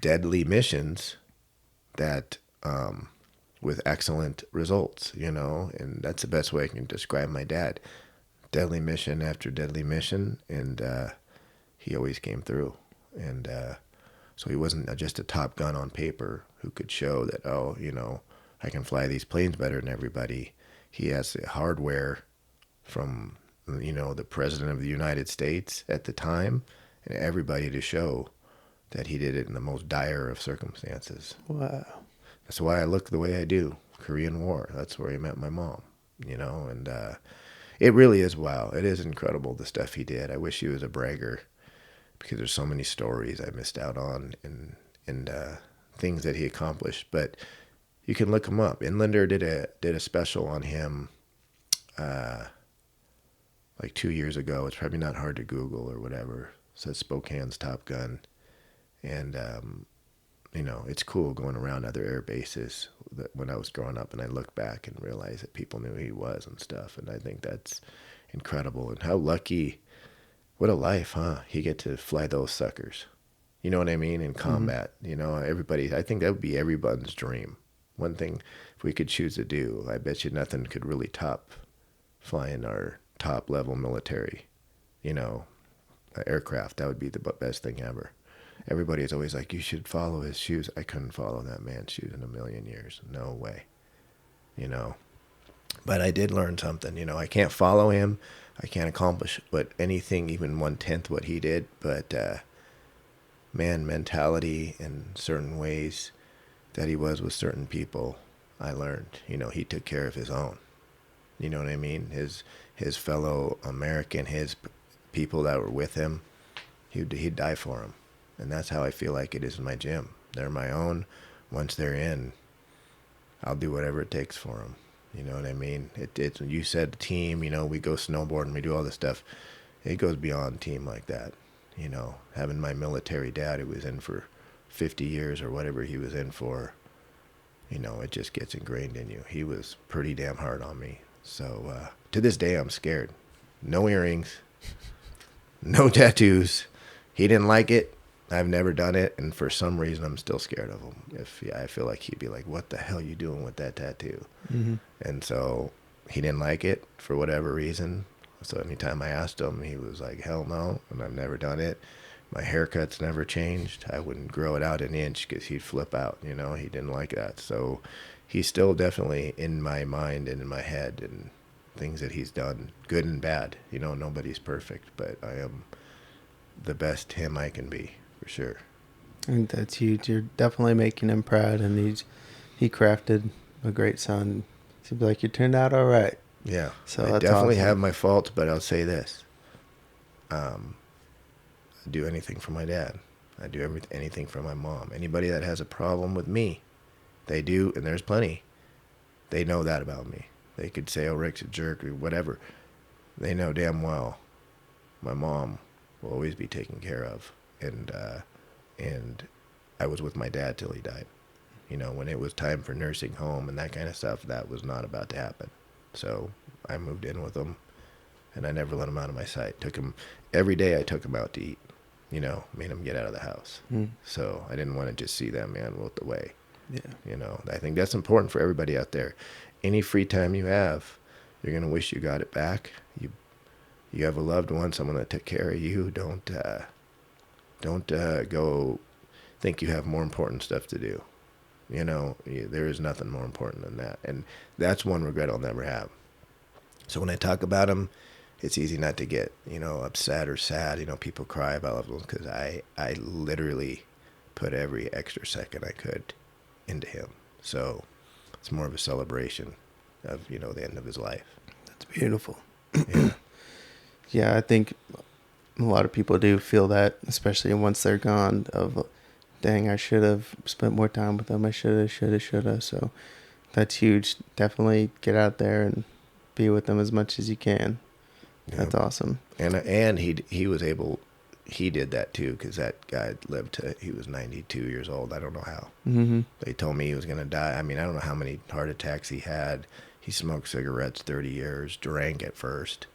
deadly missions that with excellent results, and that's the best way I can describe my dad. Deadly mission after deadly mission, and he always came through. And so he wasn't just a Top Gun on paper who could show that, I can fly these planes better than everybody. He has the hardware from, the President of the United States at the time and everybody to show that he did it in the most dire of circumstances. Wow. That's why I look the way I do. Korean War. That's where he met my mom, and it really is, wow. It is incredible, the stuff he did. I wish he was a bragger because there's so many stories I missed out on and things that he accomplished. But you can look him up. Inlander did a special on him like 2 years ago. It's probably not hard to Google or whatever. It says Spokane's Top Gun. And, it's cool going around other air bases when I was growing up, and I look back and realize that people knew who he was and stuff. And I think that's incredible. And how lucky, what a life, huh? He get to fly those suckers. You know what I mean? In combat, everybody, I think that would be everyone's dream. One thing, if we could choose to do, I bet you nothing could really top flying our top level military, aircraft. That would be the best thing ever. Everybody is always like, you should follow his shoes. I couldn't follow that man's shoes in a million years. No way. But I did learn something. I can't follow him. I can't accomplish anything, even 1/10 what he did. But man, mentality in certain ways that he was with certain people, I learned. He took care of his own. You know what I mean? His fellow American, his people that were with him, he'd die for them. And that's how I feel like it is in my gym. They're my own. Once they're in, I'll do whatever it takes for them. You know what I mean? It's you said team. We go snowboarding, we do all this stuff. It goes beyond team like that. Having my military dad who was in for 50 years or whatever he was in for, it just gets ingrained in you. He was pretty damn hard on me. So to this day, I'm scared. No earrings, no tattoos. He didn't like it. I've never done it, and for some reason, I'm still scared of him. I feel like he'd be like, "What the hell are you doing with that tattoo?" Mm-hmm. And so he didn't like it for whatever reason. So anytime I asked him, he was like, "Hell no," and I've never done it. My haircut's never changed. I wouldn't grow it out an inch because he'd flip out. He didn't like that. So he's still definitely in my mind and in my head, and things that he's done, good and bad. Nobody's perfect, but I am the best him I can be. For sure. I think that's huge. You're definitely making him proud, and he crafted a great son. Seems like you turned out all right. Yeah, So I that's definitely have awesome. my faults, but I'll say this: I do anything for my dad. I do anything for my mom. Anybody that has a problem with me, they do, and there's plenty. They know that about me. They could say, "Oh, Rick's a jerk" or whatever. They know damn well my mom will always be taken care of, and I was with my dad till he died. You know, when it was time for nursing home and that kind of stuff, that was not about to happen. So I moved in with him, and I never let him out of my sight. Took him every day. I took him out to eat. You know, made him get out of the house. Mm. So I didn't want to just see that man wilt away. Yeah. You know, I think that's important for everybody out there. Any free time you have, you're gonna wish you got it back. You have a loved one, someone that took care of you. Don't go think you have more important stuff to do. You know, there is nothing more important than that, and that's one regret I'll never have. So when I talk about him, it's easy not to get, you know, upset or sad. You know, people cry about loved ones because I literally put every extra second I could into him. So it's more of a celebration of, you know, the end of his life. That's beautiful. Yeah. Yeah, I think a lot of people do feel that, especially once they're gone, of, dang, I should have spent more time with them. I should have. So that's huge. Definitely get out there and be with them as much as you can. Yeah. That's awesome. And he was able, he did that too, because that guy lived to, he was 92 years old. I don't know how. Mm-hmm. They told me he was going to die. I mean, I don't know how many heart attacks he had. He smoked cigarettes 30 years, drank at first.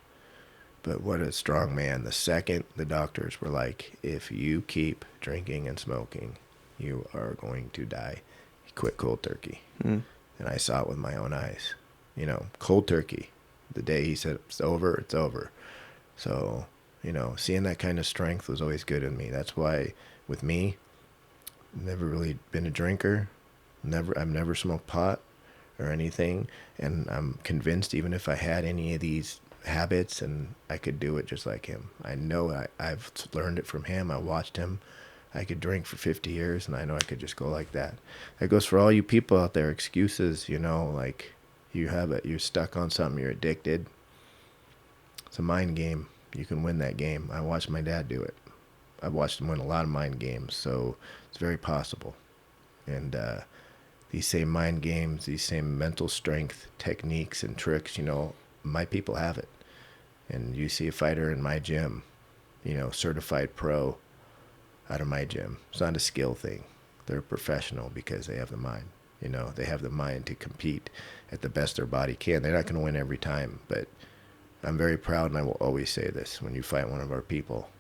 But what a strong man. The second the doctors were like, if you keep drinking and smoking, you are going to die. He quit cold turkey. Mm. And I saw it with my own eyes. You know, cold turkey. The day he said, it's over, it's over. So, you know, seeing that kind of strength was always good in me. That's why, with me, never really been a drinker. I've never smoked pot or anything. And I'm convinced even if I had any of these habits, and I could do it just like him. I know I've learned it from him. I watched him. I could drink for 50 years, and I know I could just go like that. That goes for all you people out there. Excuses, you know, like you have it. You're stuck on something. You're addicted. It's a mind game. You can win that game. I watched my dad do it. I've watched him win a lot of mind games, so it's very possible. And these same mind games, these same mental strength techniques and tricks, you know, my people have it. And you see a fighter in my gym, you know, certified pro out of my gym. It's not a skill thing. They're a professional because they have the mind. You know, they have the mind to compete at the best their body can. They're not going to win every time, but I'm very proud, and I will always say this. When you fight one of our people,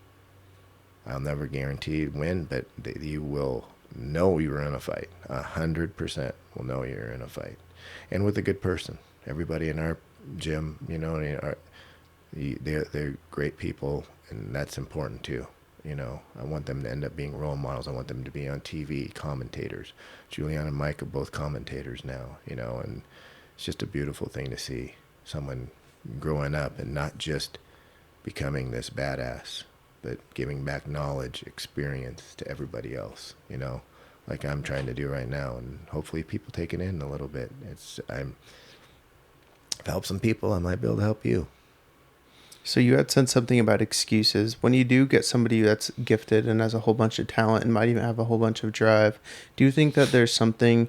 I'll never guarantee win, but you will know you're in a fight. 100% will know you're in a fight. And with a good person. Everybody in our gym, you know, they're great people, and that's important too. You know, I want them to end up being role models. I want them to be on TV, commentators. Julian and Mike are both commentators now, you know, and it's just a beautiful thing to see someone growing up and not just becoming this badass, but giving back knowledge, experience to everybody else, you know, like I'm trying to do right now. And hopefully people take it in a little bit. If I help some people, I might be able to help you. So you had said something about excuses. When you do get somebody that's gifted and has a whole bunch of talent and might even have a whole bunch of drive, do you think that there's something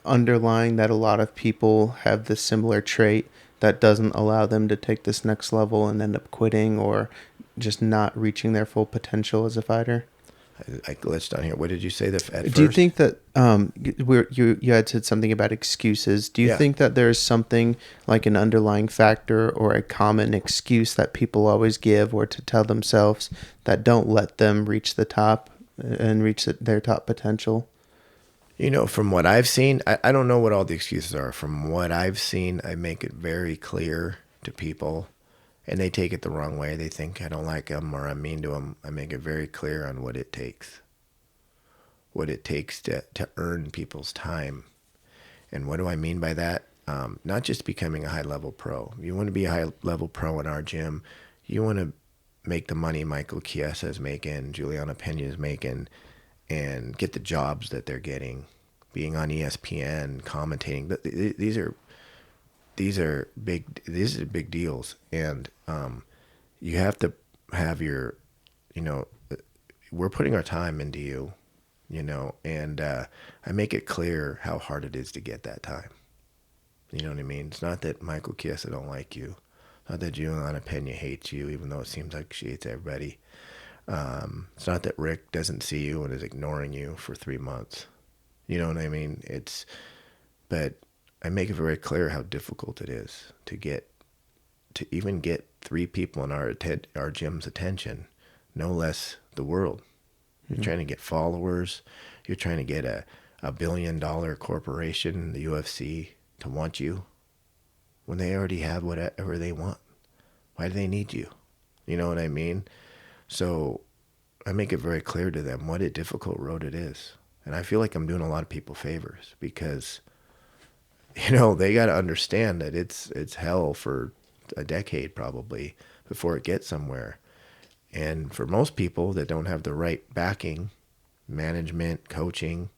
underlying that a lot of people have this similar trait that doesn't allow them to take this next level and end up quitting or just not reaching their full potential as a fighter? I glitched on here. What did you say at first? Do you think that you had said something about excuses? Do you Yeah. think that there's something like an underlying factor or a common excuse that people always give or to tell themselves that don't let them reach the top and reach their top potential? You know, from what I've seen, I don't know what all the excuses are. From what I've seen, I make it very clear to people, and they take it the wrong way. They think I don't like them or I'm mean to them. I make it very clear on what it takes to earn people's time. And what do I mean by that? Not just becoming a high-level pro. You want to be a high-level pro in our gym. You want to make the money Michael Chiesa is making, Juliana Pena is making. and get the jobs that they're getting, being on ESPN, commentating. These are big deals, and you have to have your, you know, we're putting our time into you, and I make it clear how hard it is to get that time. You know what I mean? It's not that Michael Chiesa don't like you. Not that Juliana Pena hates you, even though it seems like she hates everybody. It's not that Rick doesn't see you and is ignoring you for 3 months. You know what I mean? But I make it very clear how difficult it is to even get 3 people in our gym's attention, no less the world. You're trying to get followers. You're trying to get a $1 billion corporation, the UFC, to want you when they already have whatever they want. Why do they need you? You know what I mean? So I make it very clear to them what a difficult road it is. And I feel like I'm doing a lot of people favors because, they got to understand that it's hell for a decade probably before it gets somewhere. And for most people that don't have the right backing, management, coaching,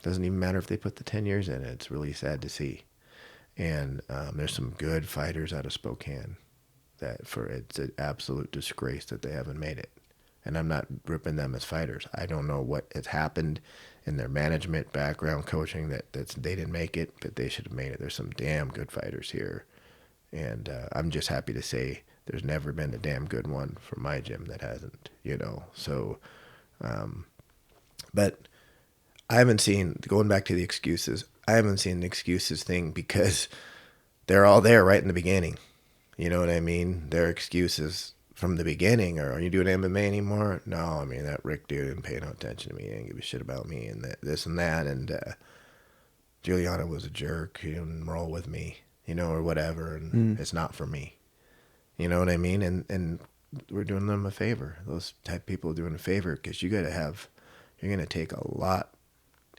doesn't even matter if they put the 10 years in it. It's really sad to see. And there's some good fighters out of Spokane it's an absolute disgrace that they haven't made it. And I'm not ripping them as fighters. I don't know what has happened in their management, background, coaching that they didn't make it, but they should have made it. There's some damn good fighters here. And I'm just happy to say there's never been a damn good one from my gym that hasn't, So, but I haven't seen, going back to the excuses, I haven't seen the excuses thing because they're all there right in the beginning. You know what I mean? Their excuses from the beginning are you doing MMA anymore? No, I mean, that Rick dude didn't pay no attention to me. He didn't give a shit about me and this and that. And Juliana was a jerk. He didn't roll with me, or whatever. And it's not for me. You know what I mean? And we're doing them a favor. Those type of people are doing a favor because you're going to take a lot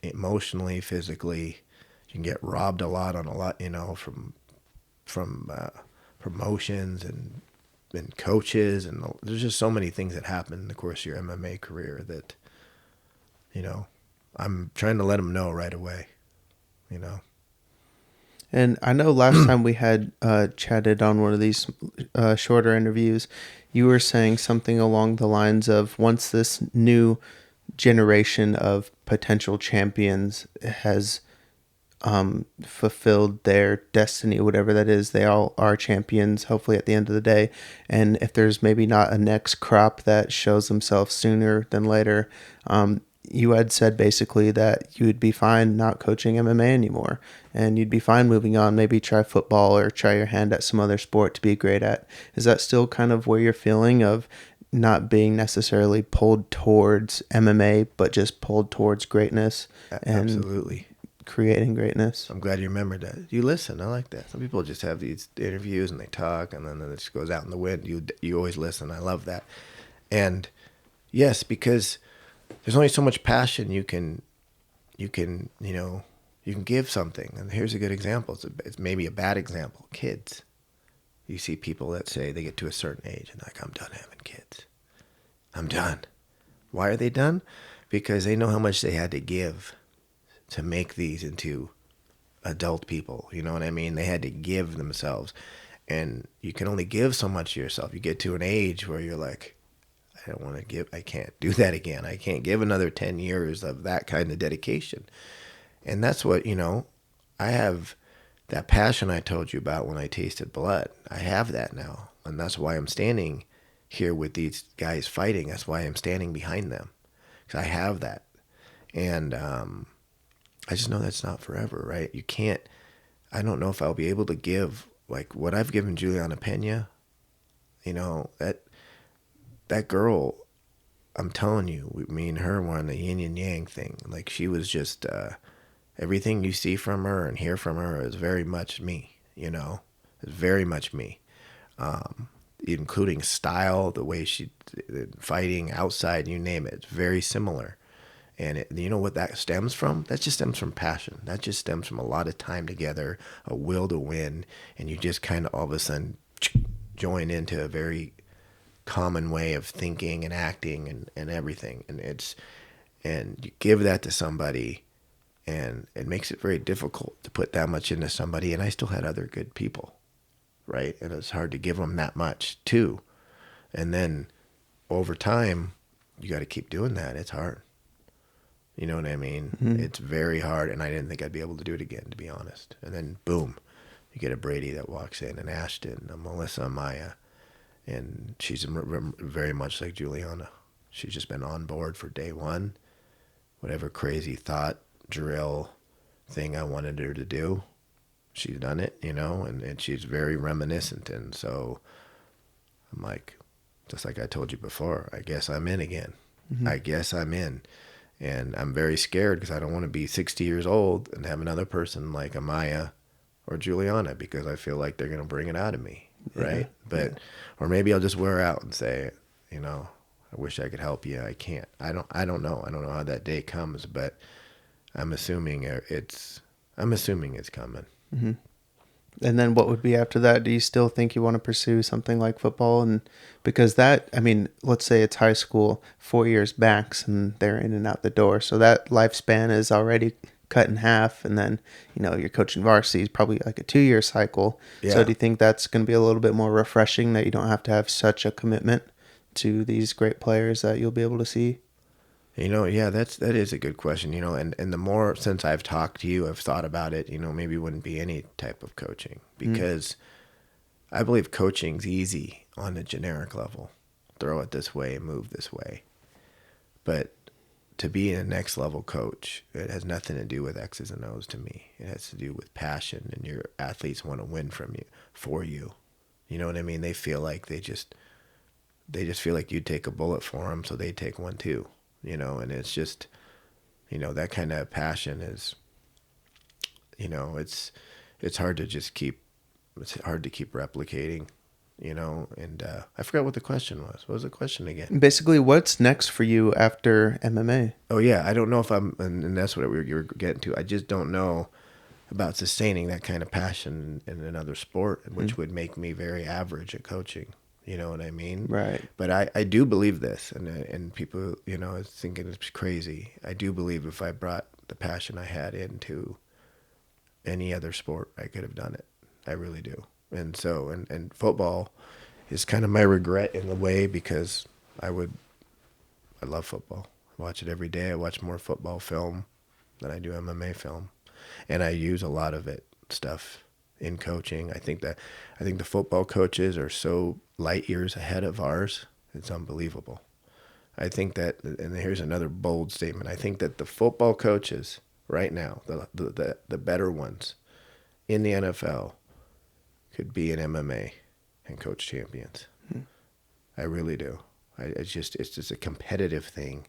emotionally, physically. You can get robbed a lot on a lot, from promotions and coaches. And there's just so many things that happen in the course of your MMA career that, I'm trying to let them know right away, And I know last time we had chatted on one of these shorter interviews, you were saying something along the lines of once this new generation of potential champions has fulfilled their destiny, whatever that is, they all are champions, hopefully at the end of the day. And if there's maybe not a next crop that shows themselves sooner than later, you had said basically that you would be fine not coaching MMA anymore and you'd be fine moving on, maybe try football or try your hand at some other sport to be great at. Is that still kind of where you're feeling of not being necessarily pulled towards MMA, but just pulled towards greatness and absolutely creating greatness? I'm glad you remembered that. You listen. I like that. Some people just have these interviews and they talk and then it just goes out in the wind. You always listen. I love that. And yes, because there's only so much passion you can give something. And here's a good example. It's maybe a bad example. Kids. You see people that say they get to a certain age and like, I'm done having kids. I'm done. Why are they done? Because they know how much they had to give to make these into adult people. You know what I mean? They had to give themselves. And you can only give so much to yourself. You get to an age where you're like, I can't do that again. I can't give another 10 years of that kind of dedication. And that's what, I have that passion I told you about when I tasted blood. I have that now. And that's why I'm standing here with these guys fighting. That's why I'm standing behind them. Because I have that. And I just know that's not forever, right? I don't know if I'll be able to give like what I've given Juliana Pena. That girl, I'm telling you, me and her were on the yin and yang thing. Like she was just, everything you see from her and hear from her is very much me, It's very much me. Including style, the way she fighting outside, you name it. It's very similar. And you know what that stems from? That just stems from passion. That just stems from a lot of time together, a will to win, and you just kind of all of a sudden join into a very common way of thinking and acting and everything. And and you give that to somebody, and it makes it very difficult to put that much into somebody. And I still had other good people, right? And it's hard to give them that much too. And then over time, you got to keep doing that. It's hard. You know what I mean? Mm-hmm. It's very hard, and I didn't think I'd be able to do it again, to be honest. And then boom, you get a Brady that walks in, and Ashton, and Melissa, and Maya, and she's very much like Juliana. She's just been on board for day one. Whatever crazy thought, drill thing I wanted her to do, she's done it, and she's very reminiscent. And so I'm like, just like I told you before, I guess I'm in again. Mm-hmm. I guess I'm in. And I'm very scared because I don't want to be 60 years old and have another person like Amaya or Juliana, because I feel like they're going to bring it out of me, right? But or maybe I'll just wear out and say, I wish I could help you. I can't. I don't know. I don't know how that day comes, but I'm assuming it's coming. Mm-hmm. And then what would be after that? Do you still think you want to pursue something like football? And because that, I mean, let's say it's high school, 4 years max, and they're in and out the door. So that lifespan is already cut in half. And then, you're coaching varsity is probably like a 2-year cycle. Yeah. So do you think that's going to be a little bit more refreshing, that you don't have to have such a commitment to these great players that you'll be able to see? Yeah, that is a good question. And the more since I've talked to you, I've thought about it. Maybe it wouldn't be any type of coaching, because I believe coaching's easy on a generic level. Throw it this way, move this way. But to be a next level coach, it has nothing to do with X's and O's to me. It has to do with passion, and your athletes want to win for you. You know what I mean? They feel like they just feel like you'd take a bullet for them, so they take one too. And it's just, that kind of passion is, it's hard to just it's hard to keep replicating, and I forgot what the question was. What was the question again? Basically, what's next for you after MMA? Oh yeah. I don't know if and that's what you were getting to. I just don't know about sustaining that kind of passion in another sport, which would make me very average at coaching. You know what I mean? Right. But I do believe this, and people, are thinking it's crazy. I do believe if I brought the passion I had into any other sport, I could have done it. I really do. And so, and football is kind of my regret in a way, because I love football. I watch it every day. I watch more football film than I do MMA film, and I use a lot of stuff in coaching. I think the football coaches are so light years ahead of ours. It's unbelievable. I think that, and here's another bold statement, I think that the football coaches right now, the better ones in the NFL, could be in MMA and coach champions. I really do. It's just a competitive thing.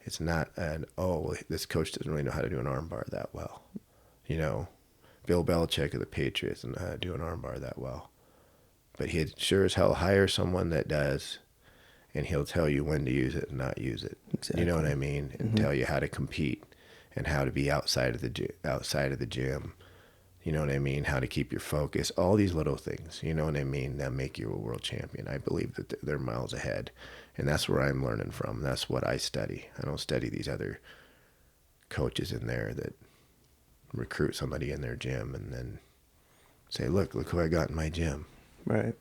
It's not this coach doesn't really know how to do an armbar that well. Bill Belichick of the Patriots doesn't know how to do an armbar that well. But he'd sure as hell hire someone that does, and he'll tell you when to use it and not use it. Exactly. You know what I mean? And tell you how to compete and how to be outside of the gym. You know what I mean? How to keep your focus. All these little things, you know what I mean, that make you a world champion. I believe that they're miles ahead. And that's where I'm learning from. That's what I study. I don't study these other coaches in there that recruit somebody in their gym and then say, look who I got in my gym. Right.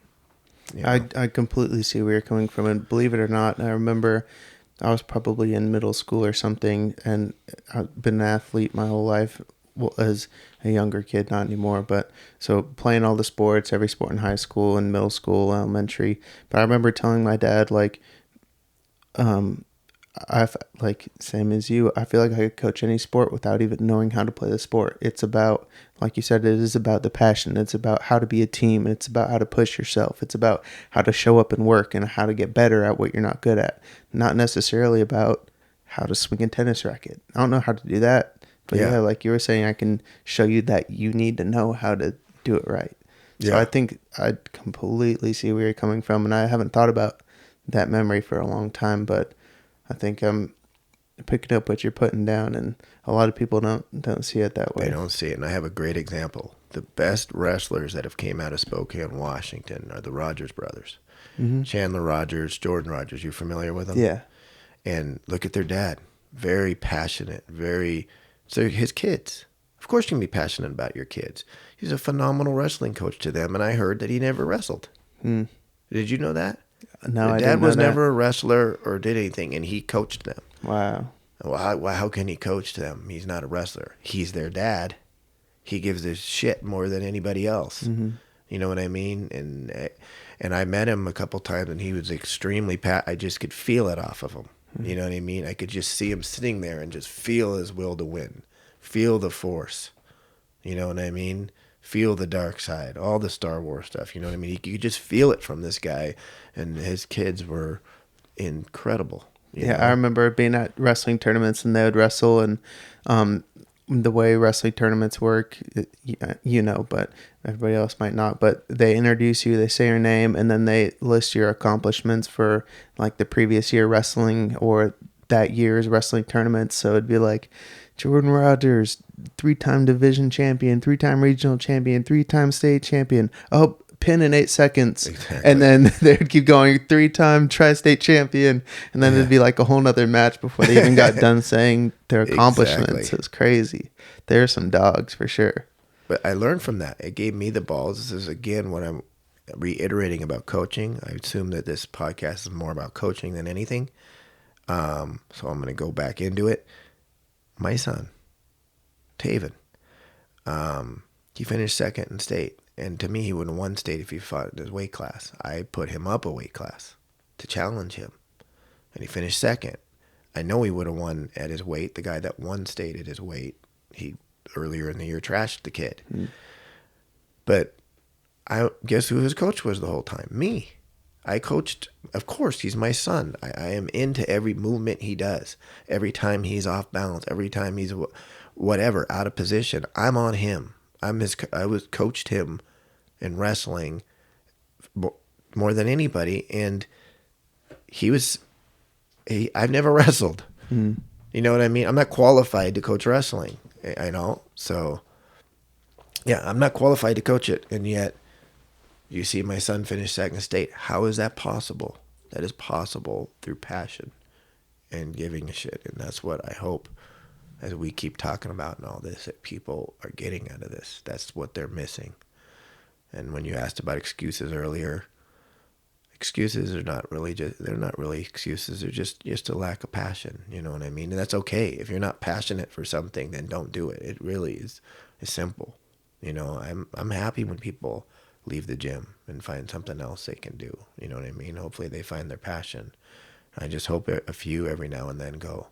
I completely see where you're coming from. And believe it or not, I remember I was probably in middle school or something, and I've been an athlete my whole life. Well, as a younger kid, not anymore, but so playing all the sports, every sport in high school and middle school, elementary. But I remember telling my dad, like same as you, I feel like I could coach any sport without even knowing how to play the sport. It's about, like you said, it is about the passion. It's about how to be a team. It's about how to push yourself. It's about how to show up and work and how to get better at what you're not good at. Not necessarily about how to swing a tennis racket. I don't know how to do that. But yeah, like you were saying, I can show you that you need to know how to do it right. So I think I completely see where you're coming from, and I haven't thought about that memory for a long time, but I think I'm picking up what you're putting down, and a lot of people don't see it that way. They don't see it, and I have a great example. The best wrestlers that have came out of Spokane, Washington, are the Rogers brothers. Mm-hmm. Chandler Rogers, Jordan Rogers. You familiar with them? Yeah. And look at their dad. very passionate, so his kids. Of course you can be passionate about your kids. He's a phenomenal wrestling coach to them, and I heard that he never wrestled. Did you know that? No, The I dad didn't know was that. never a wrestler or did anything, and he coached them. Wow. Well, how can he coach them? He's not a wrestler. He's their dad. He gives a shit more than anybody else. You know what I mean? And I met him a couple times, and he was extremely I just could feel it off of him. You know what I mean? I could just see him sitting there and just feel his will to win, feel the force. You know what I mean? Feel the dark side, all the Star Wars stuff. You know what I mean? You could just feel it from this guy, and his kids were incredible. You know? I remember being at wrestling tournaments and they would wrestle, and the way wrestling tournaments work, you know, but everybody else might not. But they introduce you, they say your name, and then they list your accomplishments for like the previous year wrestling or that year's wrestling tournaments. So it'd be like Jordan Rogers, 3-time division champion, 3-time regional champion, 3-time state champion. Oh, pin in 8 seconds. Exactly. And then they would keep going, 3-time tri-state champion. And then it'd be like a whole nother match before they even got done saying their accomplishments. Exactly. It's crazy. They're some dogs for sure. But I learned from that. It gave me the balls. This is, again, what I'm reiterating about coaching. I assume that this podcast is more about coaching than anything. So I'm going to go back into it. My son, Taven, he finished second in state. And to me, he would have won state if he fought in his weight class. I put him up a weight class to challenge him. And he finished second. I know he would have won at his weight. The guy that won state at his weight, he earlier in the year trashed the kid. But I guess who his coach was the whole time? Me. I coached. Of course, he's my son. I am into every movement he does. Every time he's off balance, every time he's whatever, out of position, I'm on him. I coached him in wrestling more than anybody, and I've never wrestled. You know what I mean? I'm not qualified to coach wrestling. I know. So, yeah, I'm not qualified to coach it, and yet you see my son finish second state. How is that possible? That is possible through passion and giving a shit, and that's what I hope, as we keep talking about and all this, that people are getting out of this. That's what they're missing. And when you asked about excuses earlier, excuses are not really they're not really excuses. They're just a lack of passion. You know what I mean? And that's okay. If you're not passionate for something, then don't do it. It really is simple. You know, I'm happy when people leave the gym and find something else they can do. You know what I mean? Hopefully they find their passion. I just hope a few every now and then go,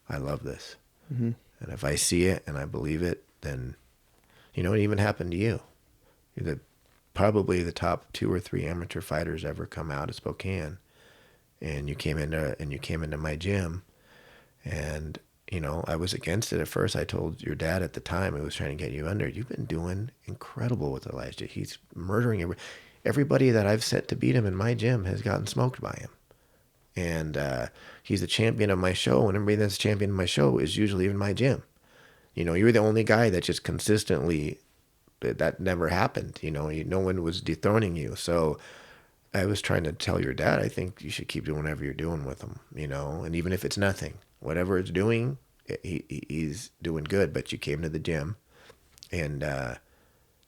I love this. And if I see it and I believe it, then, you know, it even happened to you. You're probably the top 2 or 3 amateur fighters ever come out of Spokane, and you came into my gym, and you know, I was against it at first. I told your dad at the time, who was trying to get you under, you've been doing incredible with Elijah. He's murdering everybody that I've set to beat him in my gym has gotten smoked by him. And he's the champion of my show, and everybody that's champion of my show is usually in my gym. You know, you're the only guy that just consistently, that never happened. You know, no one was dethroning you. So I was trying to tell your dad, I think you should keep doing whatever you're doing with him, you know, and even if it's nothing, whatever it's doing, he's doing good. But you came to the gym, and,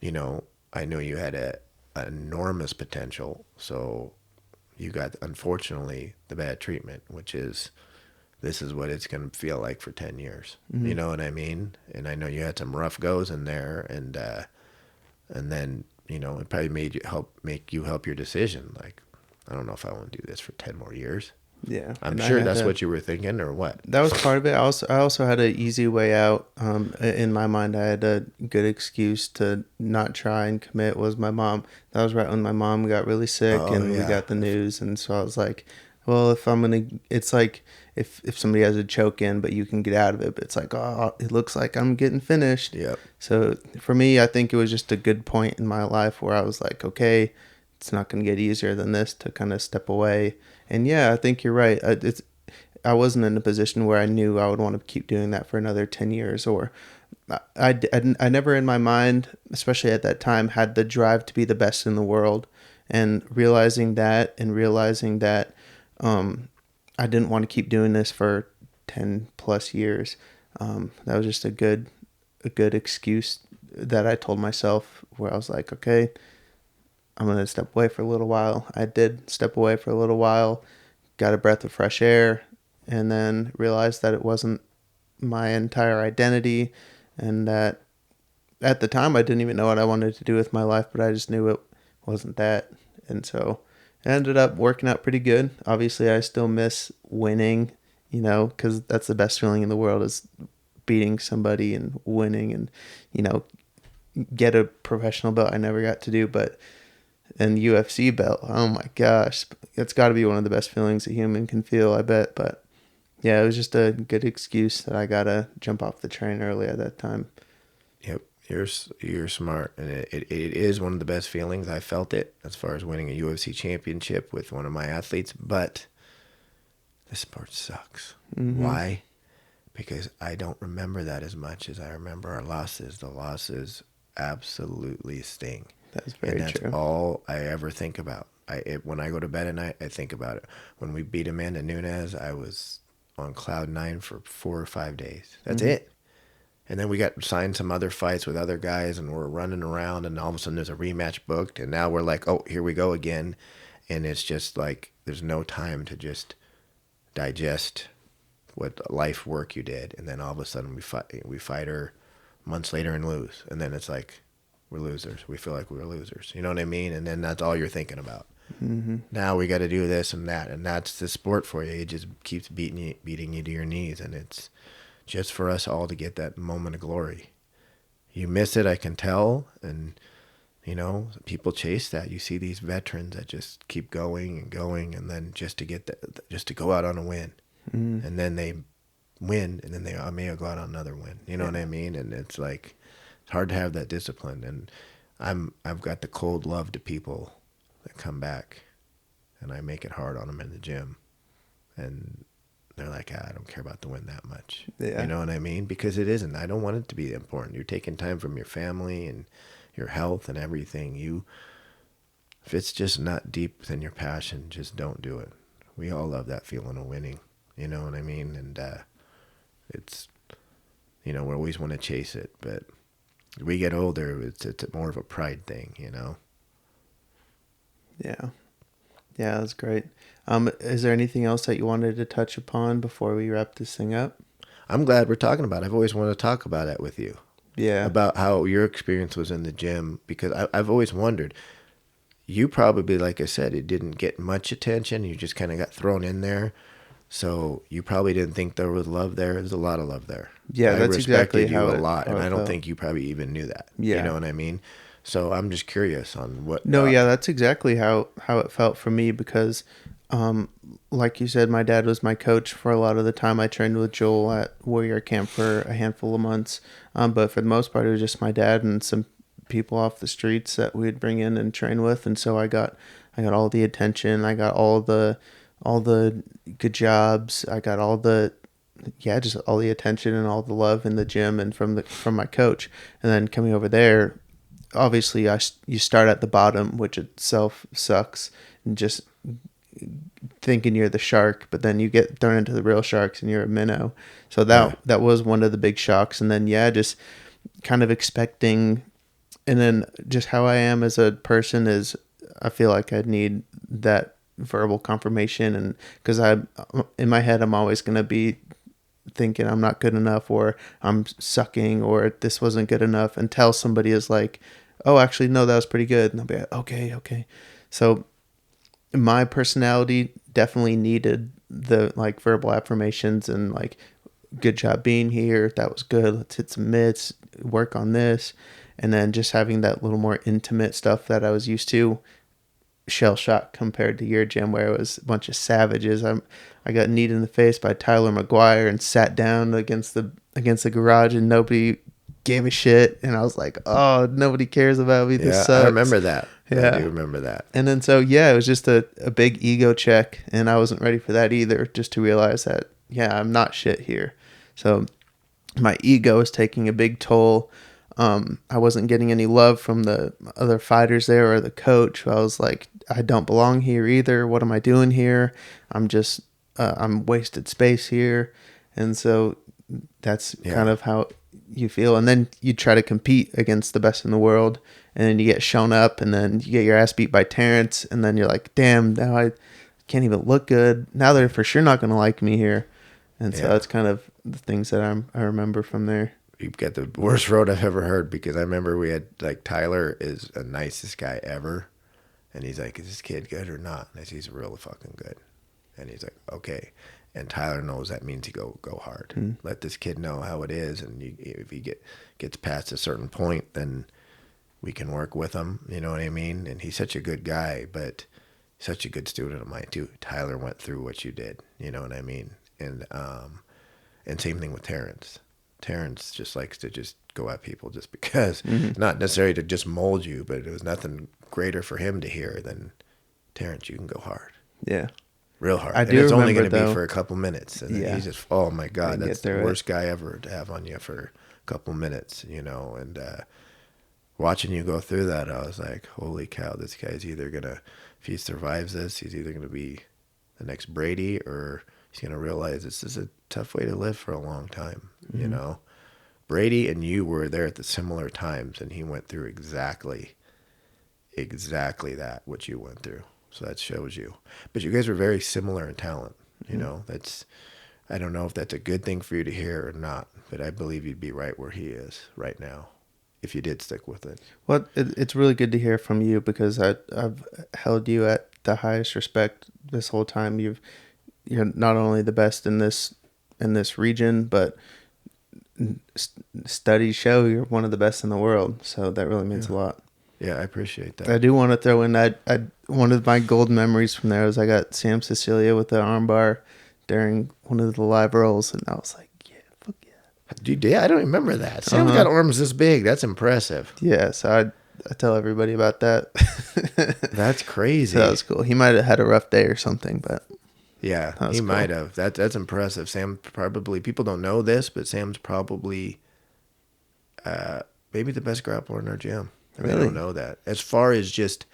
you know, I know you had an enormous potential. So you got, unfortunately, the bad treatment, which is, this is what it's going to feel like for 10 years. You know what I mean? And I know you had some rough goes in there, and then, you know, it probably make you help your decision. Like, I don't know if I want to do this for 10 more years. Yeah. I'm sure that's what you were thinking, or what? That was part of it. I also had an easy way out. In my mind, I had a good excuse to not try and commit. Was my mom. That was right when my mom got really sick, we got the news, and so I was like, well, if I'm gonna, it's like if somebody has a choke in, but you can get out of it, but it's like, oh, it looks like I'm getting finished. Yep. So for me, I think it was just a good point in my life where I was like, okay, it's not going to get easier than this to kind of step away. And yeah, I think you're right. I wasn't in a position where I knew I would want to keep doing that for another 10 years, or I never in my mind, especially at that time, had the drive to be the best in the world. And realizing that I didn't want to keep doing this for 10 plus years. That was just a good excuse that I told myself, where I was like, okay, I'm going to step away for a little while. I did step away for a little while, got a breath of fresh air, and then realized that it wasn't my entire identity, and that at the time I didn't even know what I wanted to do with my life, but I just knew it wasn't that. And so it ended up working out pretty good. Obviously, I still miss winning, because that's the best feeling in the world, is beating somebody and winning and, get a professional belt I never got to do, but an UFC belt, oh my gosh, it's got to be one of the best feelings a human can feel, I bet. But yeah, it was just a good excuse that I got to jump off the train early at that time. Yep. You're smart, and it is one of the best feelings. I felt it as far as winning a UFC championship with one of my athletes, but the sport sucks. Mm-hmm. Why? Because I don't remember that as much as I remember our losses. The losses absolutely sting. That's very true. And that's all I ever think about. When I go to bed at night, I think about it. When we beat Amanda Nunes, I was on cloud 9 for 4 or 5 days. That's it. And then we got signed some other fights with other guys, and we're running around, and all of a sudden there's a rematch booked, and now we're like, oh, here we go again. And it's just like there's no time to just digest what life work you did. And then all of a sudden we fight her months later and lose. And then it's like we're losers. We feel like we're losers. You know what I mean? And then that's all you're thinking about. Mm-hmm. Now we got to do this and that, and that's the sport for you. It just keeps beating you to your knees, and it's just for us all to get that moment of glory. You miss it, I can tell, and people chase that. You see these veterans that just keep going and going, and then just to go out on a win, and then they win, and then they may go out on another win. You know what I mean? And it's like it's hard to have that discipline. And I've got the cold love to people that come back, and I make it hard on them in the gym, and they're like, I don't care about the win that much. Yeah. You know what I mean? Because it isn't. I don't want it to be important. You're taking time from your family and your health and everything. If it's just not deep within your passion, just don't do it. We all love that feeling of winning. You know what I mean? And it's, we always want to chase it, but we get older, it's more of a pride thing, Yeah, that's great. Is there anything else that you wanted to touch upon before we wrap this thing up? I'm glad we're talking about it. I've always wanted to talk about that with you. Yeah. About how your experience was in the gym, because I've always wondered. You probably, like I said, it didn't get much attention. You just kind of got thrown in there. So you probably didn't think there was love there. There's a lot of love there. Yeah, that's exactly how you a lot, and I don't felt. think you probably even knew that. Yeah. You know what I mean? So I'm just curious on what. No, yeah, that's exactly how it felt for me, because like you said, my dad was my coach for a lot of the time. I trained with Joel at Warrior Camp for a handful of months. But for the most part, it was just my dad and some people off the streets that we'd bring in and train with. And so I got all the attention. I got all the good jobs. I got just all the attention and all the love in the gym and from my coach. And then coming over there, obviously you start at the bottom, which itself sucks, and just thinking you're the shark, but then you get thrown into the real sharks and you're a minnow. So that was one of the big shocks. And then just kind of expecting, and then just how I am as a person is, I feel like I need that verbal confirmation, and because in my head I'm always going to be thinking I'm not good enough, or I'm sucking, or this wasn't good enough, until somebody is like, oh, actually no, that was pretty good, and I'll be like, okay. So my personality definitely needed the verbal affirmations and good job being here, that was good, let's hit some mitts, work on this. And then just having that little more intimate stuff that I was used to, shell shock compared to your gym where it was a bunch of savages. I got kneed in the face by Tyler McGuire and sat down against the garage, and nobody gave a shit. And I was like, oh, nobody cares about me. This sucks. I remember that. Yeah. I do remember that. And then it was just a big ego check, and I wasn't ready for that either, just to realize that, I'm not shit here. So my ego was taking a big toll. I wasn't getting any love from the other fighters there or the coach. I was like, I don't belong here either. What am I doing here? I'm wasted space here. And so that's Yeah. kind of how you feel. And then you try to compete against the best in the world, and then you get shown up, and then you get your ass beat by Terrence, and then you're like, damn, now I can't even look good. Now they're for sure not going to like me here. And so Yeah. that's kind of the things that I remember from there. You've got the worst road I've ever heard, because I remember we had, like, Tyler is the nicest guy ever. And he's like, is this kid good or not? And I said, he's real fucking good. And he's like, okay. And Tyler knows that means you go hard. Let this kid know how it is. And if he gets past a certain point, then we can work with him. You know what I mean? And he's such a good guy, but such a good student of mine too. Tyler went through what you did. You know what I mean? And same thing with Terrence. Terrence just likes to just go at people just because, not necessarily to just mold you, but it was nothing greater for him to hear than, Terrence, you can go hard. Yeah. Real hard. I And do it's only going remember, to be though. for a couple minutes. And then Yeah. he's just, oh my God, They that's get the through worst guy ever to have on you for a couple minutes, you know. And watching you go through that, I was like, holy cow, this guy's either going to, if he survives this, he's either going to be the next Brady, or he's going to realize this is a tough way to live for a long time, you know. Brady and you were there at the similar times, and he went through exactly that, what you went through. So that shows you. But you guys were very similar in talent, you know. That's, I don't know if that's a good thing for you to hear or not, but I believe you'd be right where he is right now if you did stick with it. Well, it's really good to hear from you, because I've held you at the highest respect this whole time. You're not only the best in this region, but studies show you're one of the best in the world. So that really means a lot. Yeah, I appreciate that. I do want to throw in that one of my golden memories from there was I got Sam Cecilia with the armbar during one of the live rolls, and I was like, yeah, fuck yeah. Dude, yeah, I don't remember that. Sam's got arms this big. That's impressive. Yeah, so I tell everybody about that. That's crazy. So that was cool. He might have had a rough day or something, but Yeah, he cool. might have. That's impressive. Sam probably, people don't know this, but Sam's probably maybe the best grappler in our gym. I Really? don't know that. As far as just,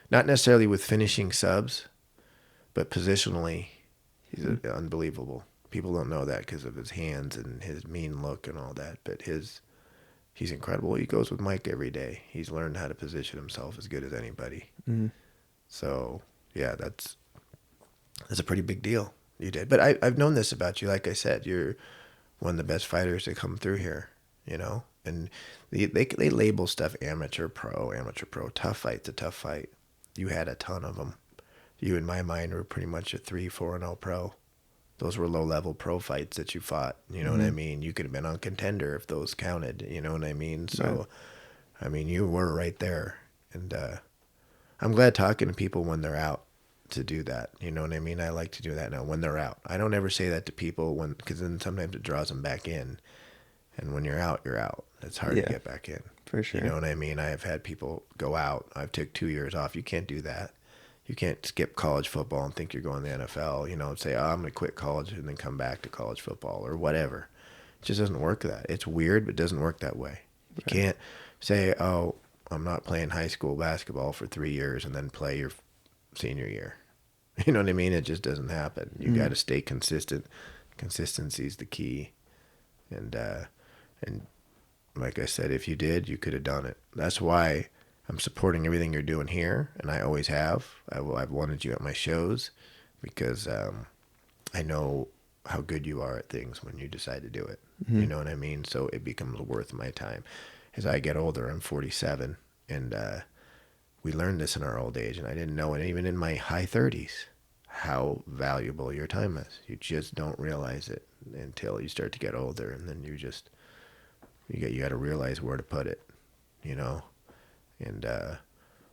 not necessarily with finishing subs, but positionally, he's unbelievable. People don't know that because of his hands and his mean look and all that, but he's incredible. He goes with Mike every day. He's learned how to position himself as good as anybody. So, yeah, that's a pretty big deal you did. But I've known this about you. Like I said, you're one of the best fighters to come through here, you know? And they label stuff amateur pro. Tough fight's a tough fight. You had a ton of them. You, in my mind, were pretty much a 3-4-0 pro. Those were low-level pro fights that you fought. You know what I mean? You could have been on Contender if those counted. You know what I mean? So, Right. I mean, you were right there. And I'm glad talking to people when they're out to do that. You know what I mean? I like to do that now when they're out. I don't ever say that to people because then sometimes it draws them back in. And when you're out, you're out. It's hard to get back in. For sure. You know what I mean? I have had people go out. I've took 2 years off. You can't do that. You can't skip college football and think you're going to the NFL, you know, and say, oh, I'm going to quit college and then come back to college football or whatever. It just doesn't work that. It's weird, but it doesn't work that way. You can't say, oh, I'm not playing high school basketball for 3 years and then play your senior year. You know what I mean? It just doesn't happen. You got to stay consistent. Consistency is the key. And like I said, if you did, you could have done it. That's why I'm supporting everything you're doing here, and I always have. I've wanted you at my shows because I know how good you are at things when you decide to do it. You know what I mean? So it becomes worth my time. As I get older, I'm 47, and we learned this in our old age, and I didn't know it even in my high 30s how valuable your time is. You just don't realize it until you start to get older, and then you got to realize where to put it, you know. And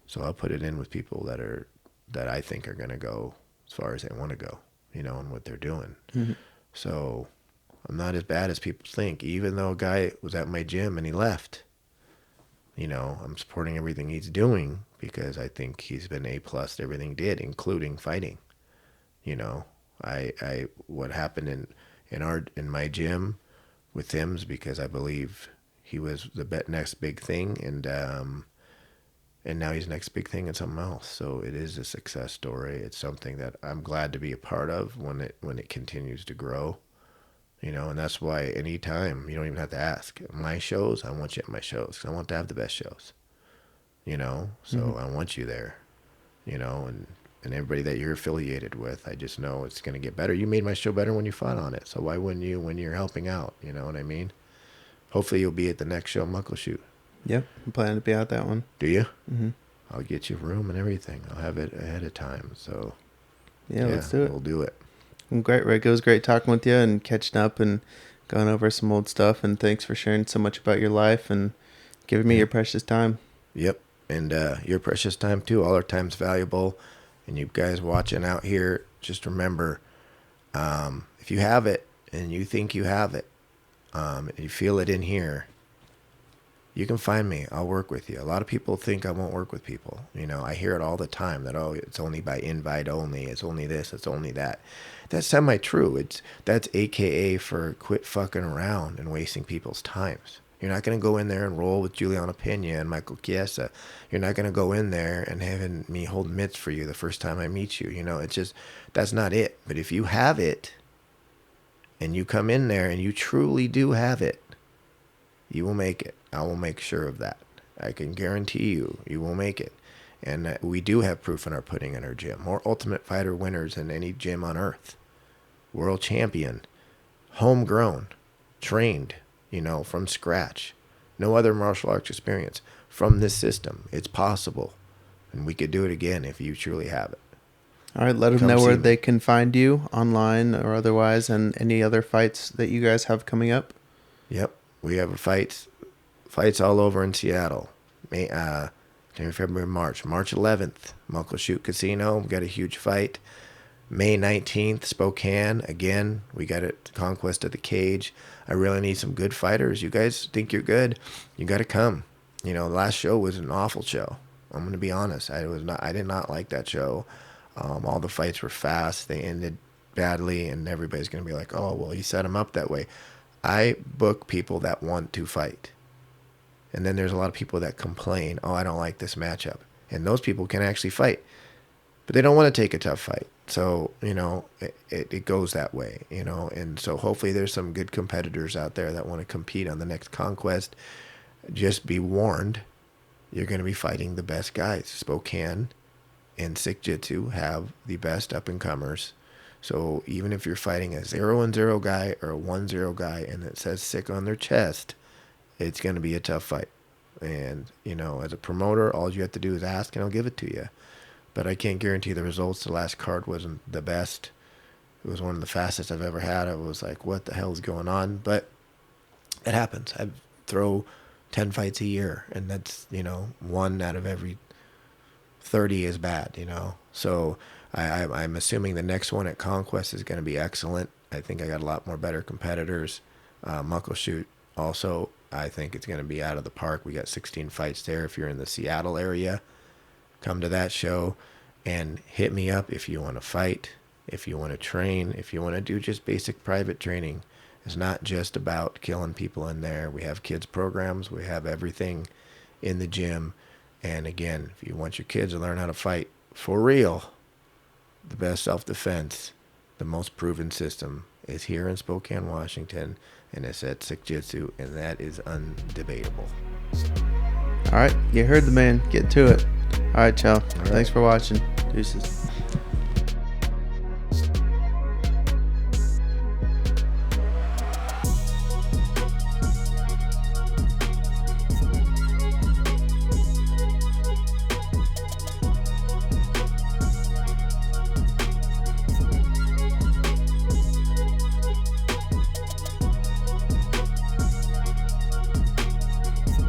so I'll put it in with people that I think are going to go as far as they want to go, you know, and what they're doing. So I'm not as bad as people think. Even though a guy was at my gym and he left, you know, I'm supporting everything he's doing because I think he's been A+ at everything he did, including fighting. You know, what happened in my gym with him's because I believe he was the next big thing, and now he's next big thing in something else. So it is a success story. It's something that I'm glad to be a part of when it continues to grow. You know, and that's why anytime, you don't even have to ask. My shows, I want you at my shows, 'cause I want to have the best shows. You know, so I want you there. You know, and everybody that you're affiliated with, I just know it's going to get better. You made my show better when you fought on it, so why wouldn't you when you're helping out? You know what I mean? Hopefully you'll be at the next show, Muckleshoot. Yep, I'm planning to be at that one. Do you? Mm-hmm. I'll get you room and everything. I'll have it ahead of time. So Yeah, let's do it. We'll do it. Well, great, Rick. It was great talking with you and catching up and going over some old stuff. And thanks for sharing so much about your life and giving me your precious time. Yep. And your precious time, too. All our time's valuable. And you guys watching out here, just remember, if you have it and you think you have it, and you feel it in here, you can find me. I'll work with you. A lot of people think I won't work with people. You know, I hear it all the time that, oh, it's only by invite only. It's only this. It's only that. That's semi-true. That's AKA for quit fucking around and wasting people's times. You're not going to go in there and roll with Juliana Pena and Michael Chiesa. You're not going to go in there and having me hold mitts for you the first time I meet you. You know, it's just, that's not it. But if you have it and you come in there and you truly do have it, you will make it. I will make sure of that. I can guarantee you, you will make it. And we do have proof in our pudding in our gym. More Ultimate Fighter winners than any gym on earth. World champion. Homegrown. Trained, you know, from scratch. No other martial arts experience. From this system. It's possible. And we could do it again if you truly have it. All right, let them know where they can find you online or otherwise and any other fights that you guys have coming up. Yep. We have fights all over in Seattle. January, February, March. March 11th, Muckleshoot Casino. We got a huge fight. May 19th, Spokane. Again, we got it. Conquest of the Cage. I really need some good fighters. You guys think you're good? You got to come. You know, the last show was an awful show. I'm going to be honest. I did not like that show. All the fights were fast. They ended badly, and everybody's going to be like, oh, well, he set them up that way. I book people that want to fight. And then there's a lot of people that complain, oh, I don't like this matchup. And those people can actually fight. But they don't want to take a tough fight. So, you know, it goes that way, you know. And so hopefully there's some good competitors out there that want to compete on the next Conquest. Just be warned, you're going to be fighting the best guys. Spokane and Sick Jitsu have the best up-and-comers. So even if you're fighting a 0-0 guy or a 1-0 guy and it says Sick on their chest, it's going to be a tough fight. And, you know, as a promoter, all you have to do is ask and I'll give it to you. But I can't guarantee the results. The last card wasn't the best. It was one of the fastest I've ever had. I was like, what the hell is going on? But it happens. I throw 10 fights a year, and that's, you know, 1 out of every 30 is bad, you know. So I'm assuming the next one at Conquest is going to be excellent. I think I got a lot more better competitors. Muckleshoot also, I think it's going to be out of the park. We got 16 fights there. If you're in the Seattle area, come to that show and hit me up if you want to fight, if you want to train, if you want to do just basic private training. It's not just about killing people in there. We have kids programs. We have everything in the gym. And again, if you want your kids to learn how to fight for real, the best self-defense, the most proven system is here in Spokane, Washington, and it's at Sick Jitsu, and that is undebatable. All right, you heard the man. Get to it. All right, Chow. Thanks for watching. Deuces.